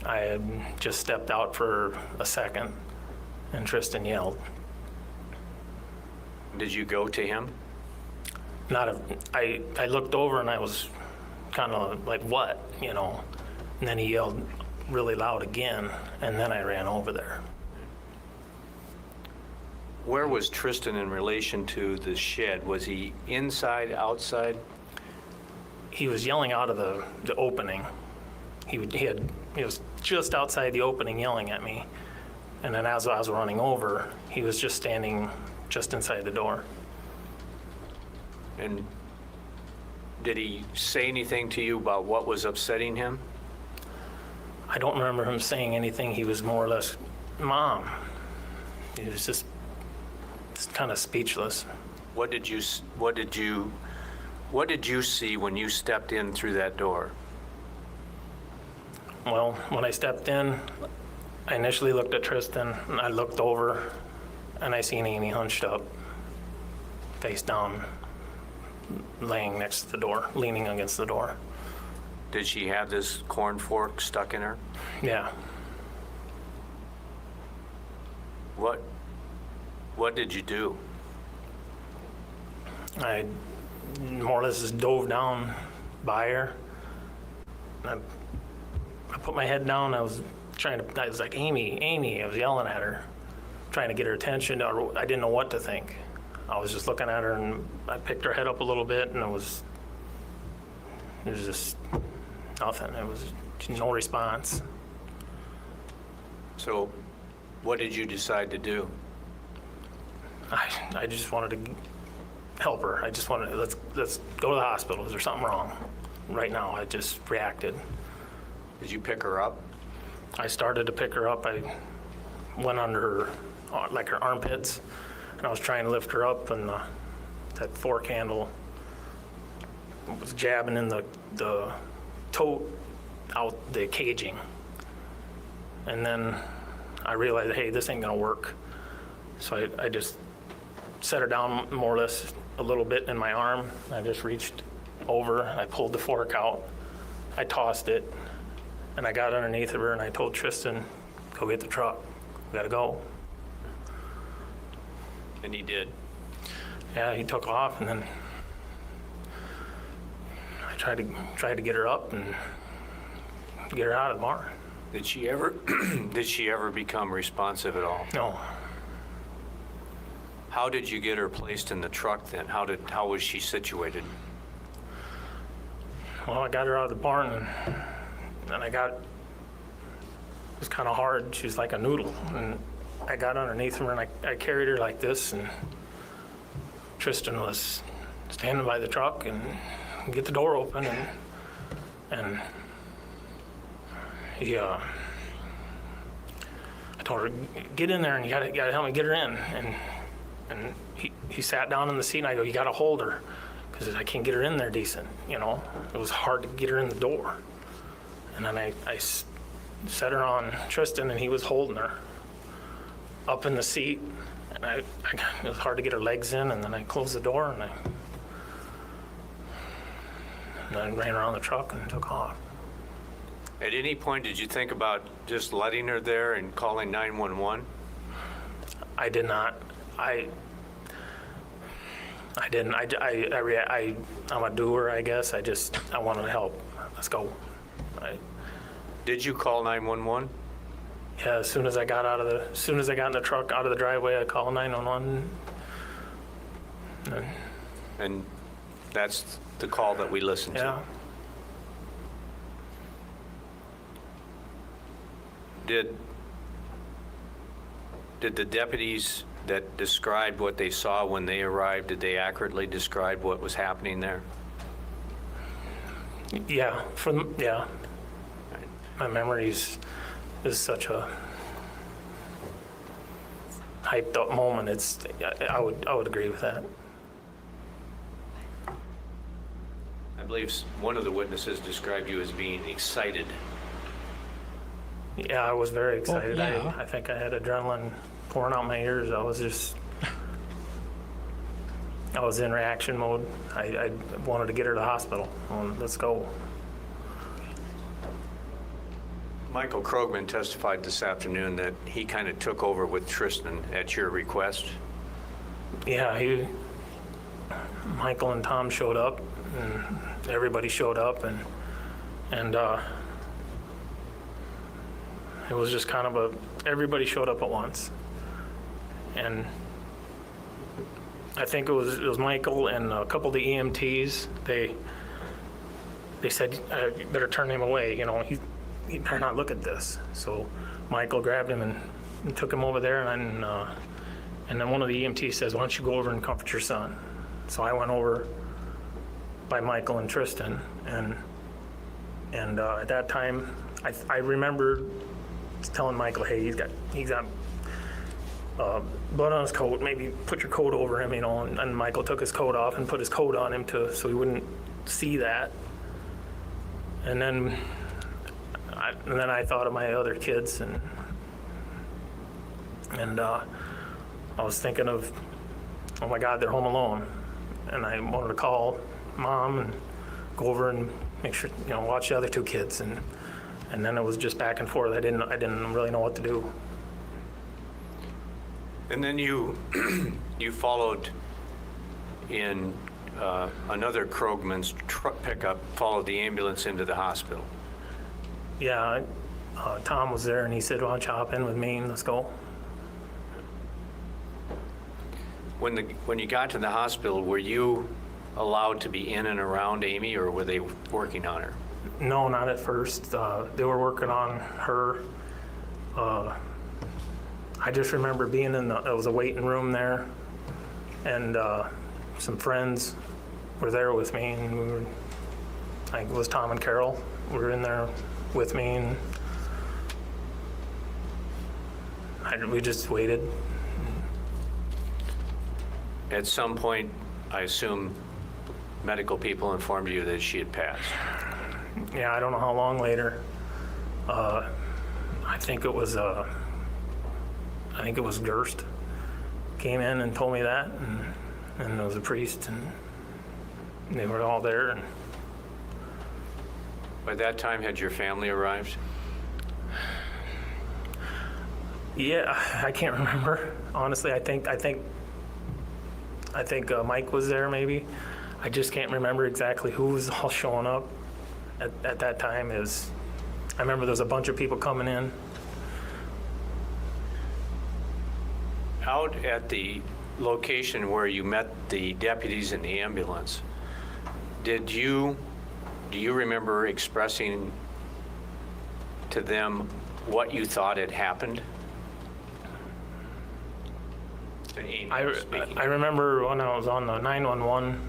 I had just stepped out for a second, and Tristan yelled. Did you go to him? I looked over and I was kind of like, what, you know? And then he yelled really loud again, and then I ran over there. Where was Tristan in relation to the shed? Was he inside, outside? He was yelling out of the opening. He was just outside the opening yelling at me. And then as I was running over, he was just standing just inside the door. And did he say anything to you about what was upsetting him? I don't remember him saying anything. He was more or less, Mom. He was just kind of speechless. What did you see when you stepped in through that door? Well, when I stepped in, I initially looked at Tristan, and I looked over, and I seen Amy hunched up, face down, laying next to the door, leaning against the door. Did she have this corn fork stuck in her? Yeah. What did you do? I more or less just dove down by her. I put my head down. I was like, Amy. I was yelling at her, trying to get her attention. I didn't know what to think. I was just looking at her, and I picked her head up a little bit, and it was just nothing. It was no response. So what did you decide to do? I just wanted to help her. I just wanted, let's go to the hospital. Is there something wrong? Right now, I just reacted. Did you pick her up? I started to pick her up. I went under her armpits, and I was trying to lift her up, and that fork handle was jabbing in the tote out the caging. And then I realized, hey, this ain't gonna work. So I just set her down more or less a little bit in my arm. I just reached over, I pulled the fork out, I tossed it, and I got underneath of her, and I told Tristan, go get the truck, we gotta go. And he did. Yeah, he took off, and then I tried to get her up and get her out of the barn. Did she ever become responsive at all? No. How did you get her placed in the truck then? How was she situated? Well, I got her out of the barn, and it was kind of hard. She was like a noodle, and I got underneath her, and I carried her like this, and Tristan was standing by the truck and get the door open, and he, I told her, get in there, and you gotta help me get her in, and he sat down in the seat, and I go, you gotta hold her, because I can't get her in there decent, you know? It was hard to get her in the door. And then I set her on Tristan, and he was holding her up in the seat, and it was hard to get her legs in, and then I closed the door, and I ran around the truck and took off. At any point, did you think about just letting her there and calling 911? I did not. I didn't. I'm a doer, I guess. I wanted to help. Let's go. Did you call 911? Yeah, as soon as I got in the truck, out of the driveway, I called 911. And that's the call that we listened to? Yeah. Did the deputies that described what they saw when they arrived, did they accurately describe what was happening there? Yeah. Yeah. My memory is such a hyped up moment. I would agree with that. I believe one of the witnesses described you as being excited. Yeah, I was very excited. Well, yeah. I think I had adrenaline pouring out my ears. I was in reaction mode. I wanted to get her to the hospital. Let's go. Michael Krogman testified this afternoon that he kind of took over with Tristan at your request. Yeah, Michael and Tom showed up, and everybody showed up, and it was just kind of everybody showed up at once. And I think it was Michael and a couple of the EMTs. They said, you better turn him away, you know, he better not look at this. So Michael grabbed him and took him over there, and then one of the EMTs says, why don't you go over and comfort your son? So I went over by Michael and Tristan, and at that time, I remember telling Michael, hey, he's got blood on his coat, maybe put your coat over him, you know, and Michael took his coat off and put his coat on him so he wouldn't see that. And then I thought of my other kids, and I was thinking of, oh my God, they're home alone, and I wanted to call Mom and go over and make sure, watch the other two kids, and then it was just back and forth. I didn't really know what to do. And then you you followed in another Krogman's truck pickup, followed the ambulance into the hospital. Yeah, Tom was there, and he said, "Why don't you hop in with me and let's go?" When you got to the hospital, were you allowed to be in and around Amy, or were they working on her? No, not at first. They were working on her. I just remember being there was a waiting room there, and some friends were there with me, and I think it was Tom and Carol were in there with me, and we just waited. At some point, I assume medical people informed you that she had passed. Yeah, I don't know how long later. I think it was Gerst came in and told me that, and there was a priest, and they were all there. And By that time, had your family arrived? yeah, I can't remember honestly. I think Mike was there maybe. I just can't remember exactly who was all showing up at that time. I remember there was a bunch of people coming in. Out at the location where you met the deputies in the ambulance, do you remember expressing to them what you thought had happened? To Amy, speaking. I remember when I was on the 911,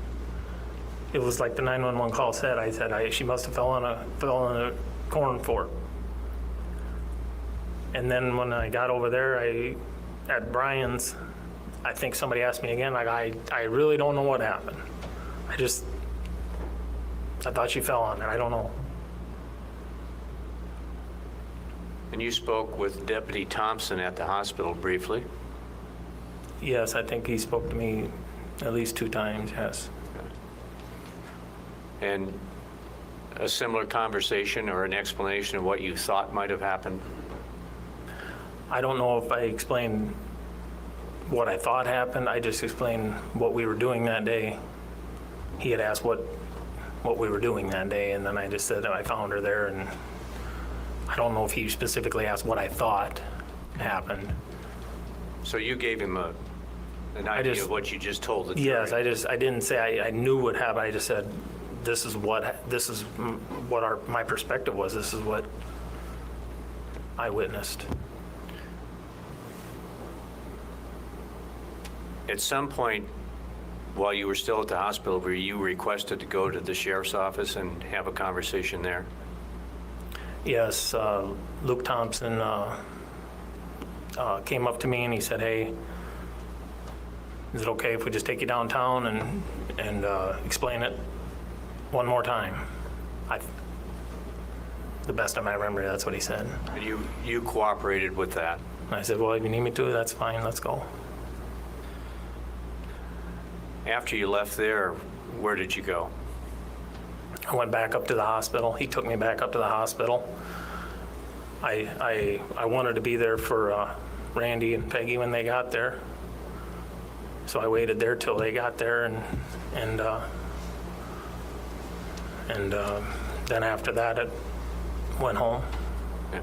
it was like the 911 call said, she must have fell in a corn fork. And then when I got over there, at Brian's, I think somebody asked me again, like, I really don't know what happened. I thought she fell on it. I don't know. And you spoke with Deputy Thompson at the hospital briefly. Yes, I think he spoke to me at least 2 times, yes. And a similar conversation or an explanation of what you thought might have happened? I don't know if I explained what I thought happened. I just explained what we were doing that day. He had asked what we were doing that day, and then I just said I found her there, and I don't know if he specifically asked what I thought happened. So you gave him an idea of what you just told the jury? Yes, I didn't say I knew what happened. I just said this is what my perspective was. This is what I witnessed. At some point, while you were still at the hospital, were you requested to go to the sheriff's office and have a conversation there? Yes, Luke Thompson came up to me and he said, "Hey, is it okay if we just take you downtown and explain it one more time?" The best of my memory, that's what he said. And you cooperated with that? And I said, "Well, if you need me to, that's fine, let's go." After you left there, where did you go? I went back up to the hospital. He took me back up to the hospital. I wanted to be there for Randy and Peggy when they got there. So I waited there till they got there, and then after that, I went home. Yeah.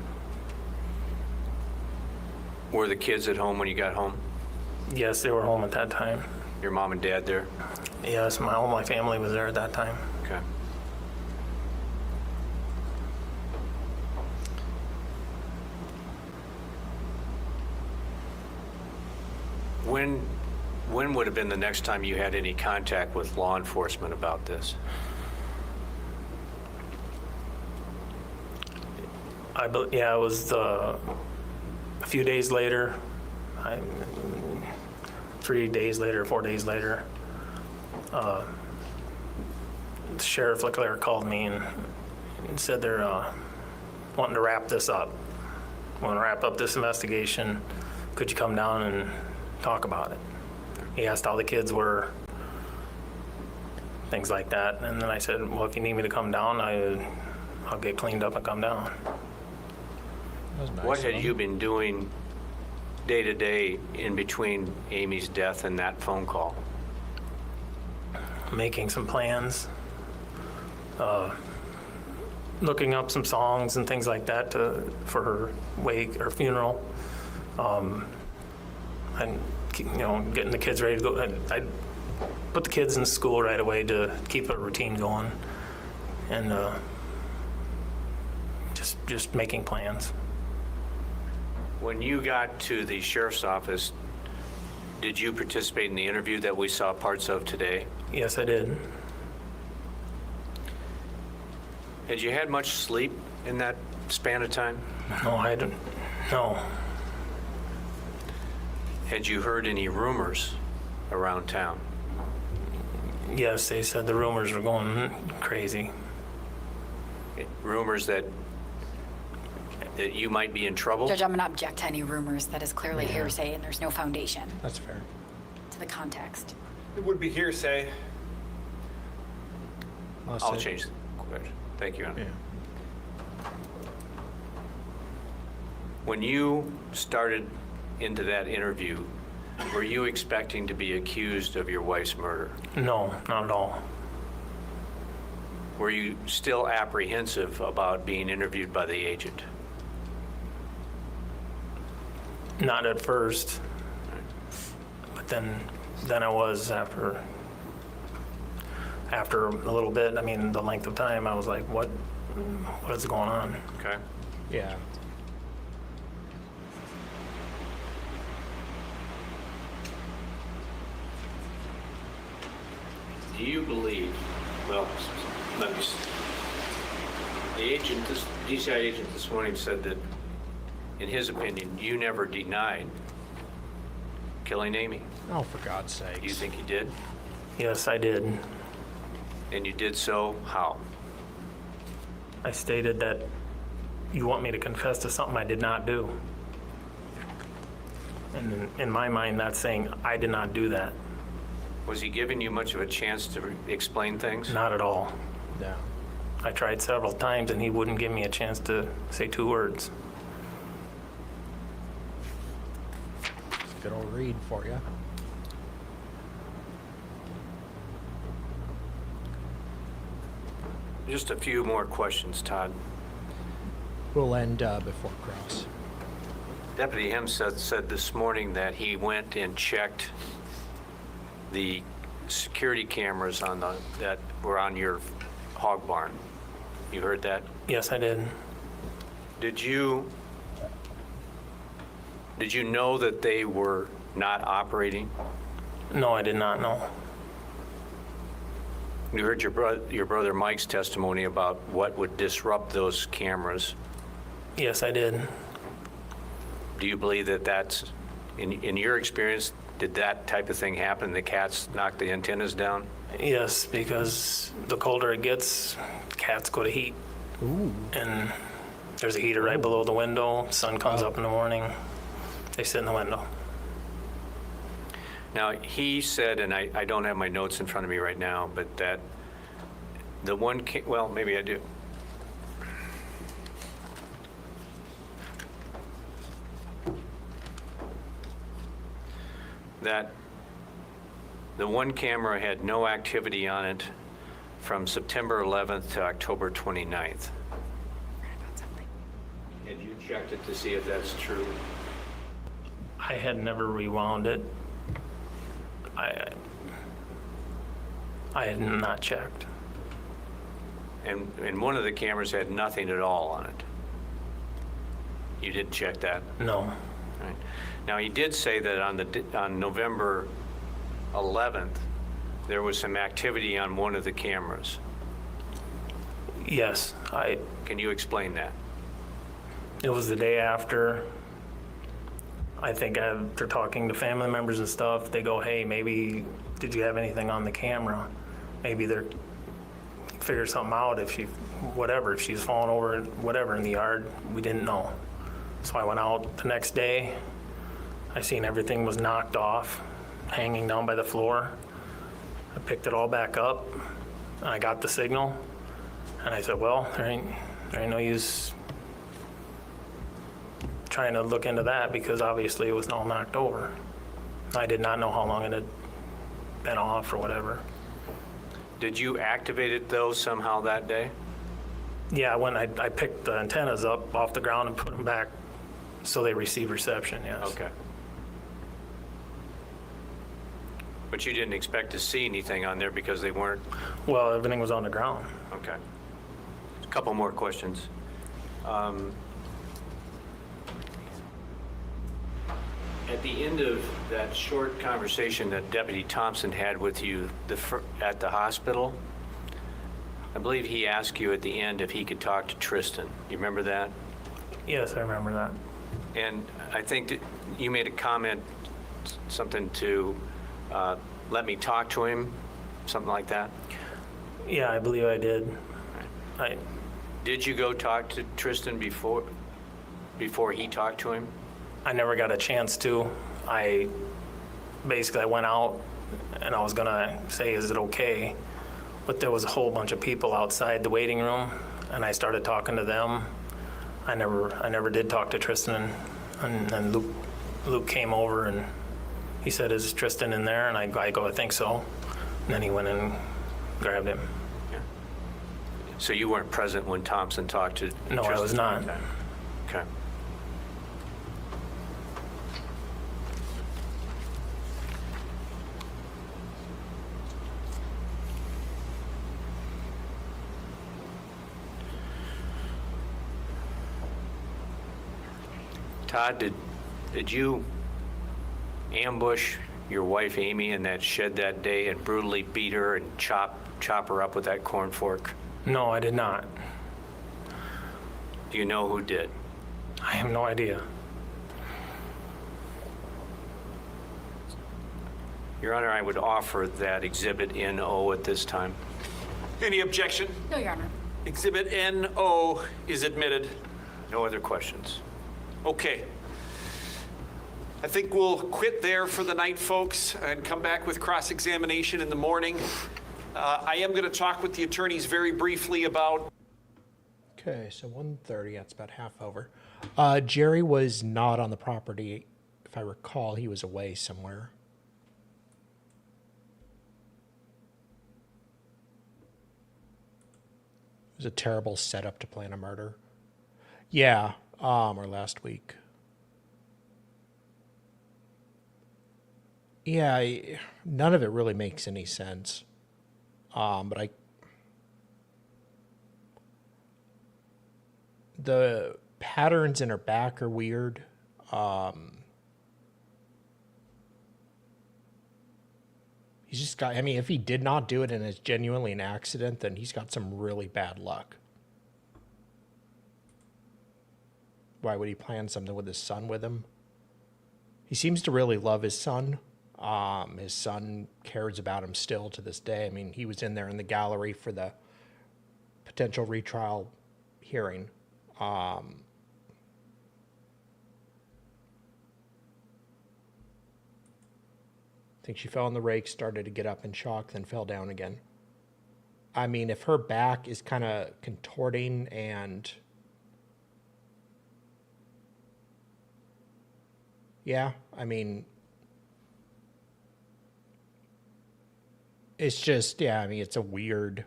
Were the kids at home when you got home? Yes, they were home at that time. Your mom and dad there? Yes, all my family was there at that time. Okay. When would have been the next time you had any contact with law enforcement about this? Yeah, it was a few days later, 3 days later, 4 days later. Sheriff Leclerc called me and said they're wanting to wrap this up. Want to wrap up this investigation. Could you come down and talk about it? He asked how the kids were, things like that. And then I said, well, if you need me to come down, I'll get cleaned up and come down. That was nice What of had him. you been doing day to day in between Amy's death and that phone call? Making some plans, looking up some songs and things like that for her wake or funeral, and getting the kids ready to go. I put the kids in school right away to keep a routine going, and just making plans. When you got to the sheriff's office, did you participate in the interview that we saw parts of today? Yes, I did. Had you had much sleep in that span of time? No, I didn't. No. Had you heard any rumors around town? Yes, they said the rumors were going crazy. Rumors that you might be in trouble? Judge, I'm going to object to any rumors. That is clearly hearsay, and there's no foundation That's fair. to the context. It would be hearsay. I'll change the question. Thank you, Anna. Yeah. When you started into that interview, were you expecting to be accused of your wife's murder? No, not at all. Were you still apprehensive about being interviewed by the agent? Not at first, but then I was after a little bit. I mean, the length of time, I was like, what is going on? Okay. Yeah. Do you believe, well, let me, the agent, DCI agent this morning said that, in his opinion, you never denied killing Amy. Oh, for God's sake. Do you think you did? Yes, I did. And you did so how? I stated that you want me to confess to something I did not do. And in my mind, that's saying I did not do that. Was he giving you much of a chance to explain things? Not at all. No. I tried several times and he wouldn't give me a chance to say 2 words. Good old read for you. Just a few more questions, Todd. We'll end before cross. Deputy Hemseth said this morning that he went and checked the security cameras that were on your hog barn. You heard that? Yes, I did. Did you know that they were not operating? No, I did not know. You heard your brother Mike's testimony about what would disrupt those cameras. Yes, I did. Do you believe that that's, in your experience, did that type of thing happen? The cats knocked the antennas down? Yes, because the colder it gets, cats go to heat. Ooh. And there's a heater right below the window. Sun comes up in the morning. They sit in the window. Now, he said, and I don't have my notes in front of me right now, but that the one, well, maybe I do. That the one camera had no activity on it from September 11th to October 29th. Had you checked it to see if that's true? I had never rewound it. I had not checked. And one of the cameras had nothing at all on it. You didn't check that? No. Right. Now, he did say that on November 11th, there was some activity on one of the cameras. Yes, Can you explain that? it was the day after. I think after talking to family members and stuff, they go, hey, maybe, did you have anything on the camera? Maybe they're figure something out if if she's falling over, whatever, in the yard. We didn't know. So I went out the next day. I seen everything was knocked off, hanging down by the floor. I picked it all back up, And I got the signal, and I said, well, there ain't no use trying to look into that because obviously it was all knocked over. I did not know how long it had been off or whatever. Did you activate it though somehow that day? Yeah, when I picked the antennas up off the ground and put them back so they receive reception, yes. Okay. But you didn't expect to see anything on there because they weren't? Well, everything was on the ground. Okay. A couple more questions. At the end of that short conversation that Deputy Thompson had with you at the hospital, I believe he asked you at the end if he could talk to Tristan. You remember that? Yes, I remember that. And I think that you made a comment, something to let me talk to him, something like that. Yeah, I believe I did. Did you go talk to Tristan before he talked to him? I never got a chance to. I went out and I was gonna say, is it okay? But there was a whole bunch of people outside the waiting room and I started talking to them. I never did talk to Tristan, and then Luke came over and he said, is Tristan in there? And I go, I think so. And then he went and grabbed him. Yeah. So you weren't present when Thompson talked to No, Tristan? I was not. Okay. Todd, did you ambush your wife Amy in that shed that day and brutally beat her and chop her up with that corn fork? No, I did not. Do you know who did? I have no idea. Your Honor, I would offer that Exhibit NO at this time. Any objection? No, Your Honor. Exhibit NO is admitted. No other questions? Okay. I think we'll quit there for the night, folks, and come back with cross-examination in the morning. I am going to talk with the attorneys very briefly about... Okay, so 1:30, that's about half over. Jerry was not on the property. If I recall, he was away somewhere. It was a terrible setup to plan a murder. Yeah, or last week. Yeah, none of it really makes any sense. But the patterns in her back are weird. He's just got, I mean, if he did not do it and it's genuinely an accident, then he's got some really bad luck. Why would he plan something with his son with him? He seems to really love his son. His son cares about him still to this day. I mean, he was in there in the gallery for the potential retrial hearing. I think she fell in the rake, started to get up in shock, then fell down again. I mean, if her back is kind of contorting and... Yeah, I mean... It's just, yeah, I mean, it's a weird...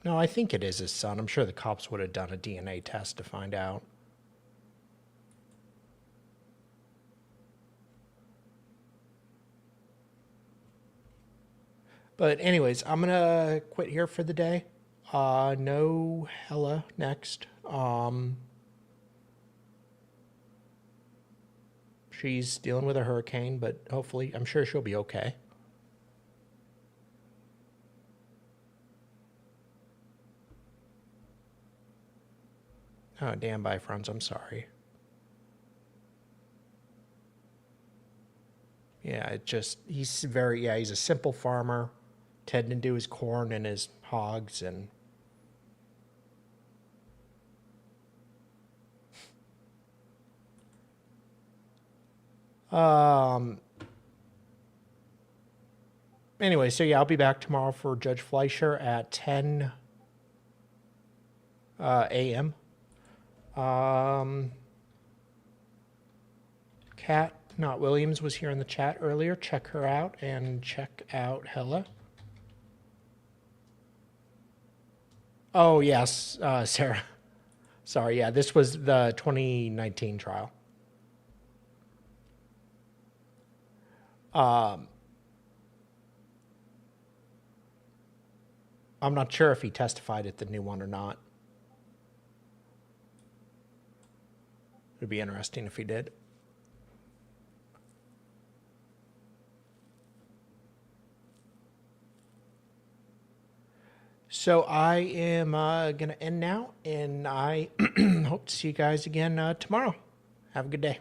No, I think it is his son. I'm sure the cops would have done a DNA test to find out. But anyways, I'm going to quit here for the day. No Hella next. She's dealing with a hurricane, but hopefully, I'm sure she'll be okay. Oh, damn, bye, friends. I'm sorry. Yeah, it just, he's a simple farmer, tending to his corn and his hogs, and anyway, so yeah, I'll be back tomorrow for Judge Fleischer at 10 a.m. Kat, not Williams, was here in the chat earlier. Check her out and check out Hella. Oh, yes, Sarah. Sorry, yeah, this was the 2019 trial. I'm not sure if he testified at the new one or not. It'd be interesting if he did. So I am going to end now, and I hope to see you guys again tomorrow. Have a good day.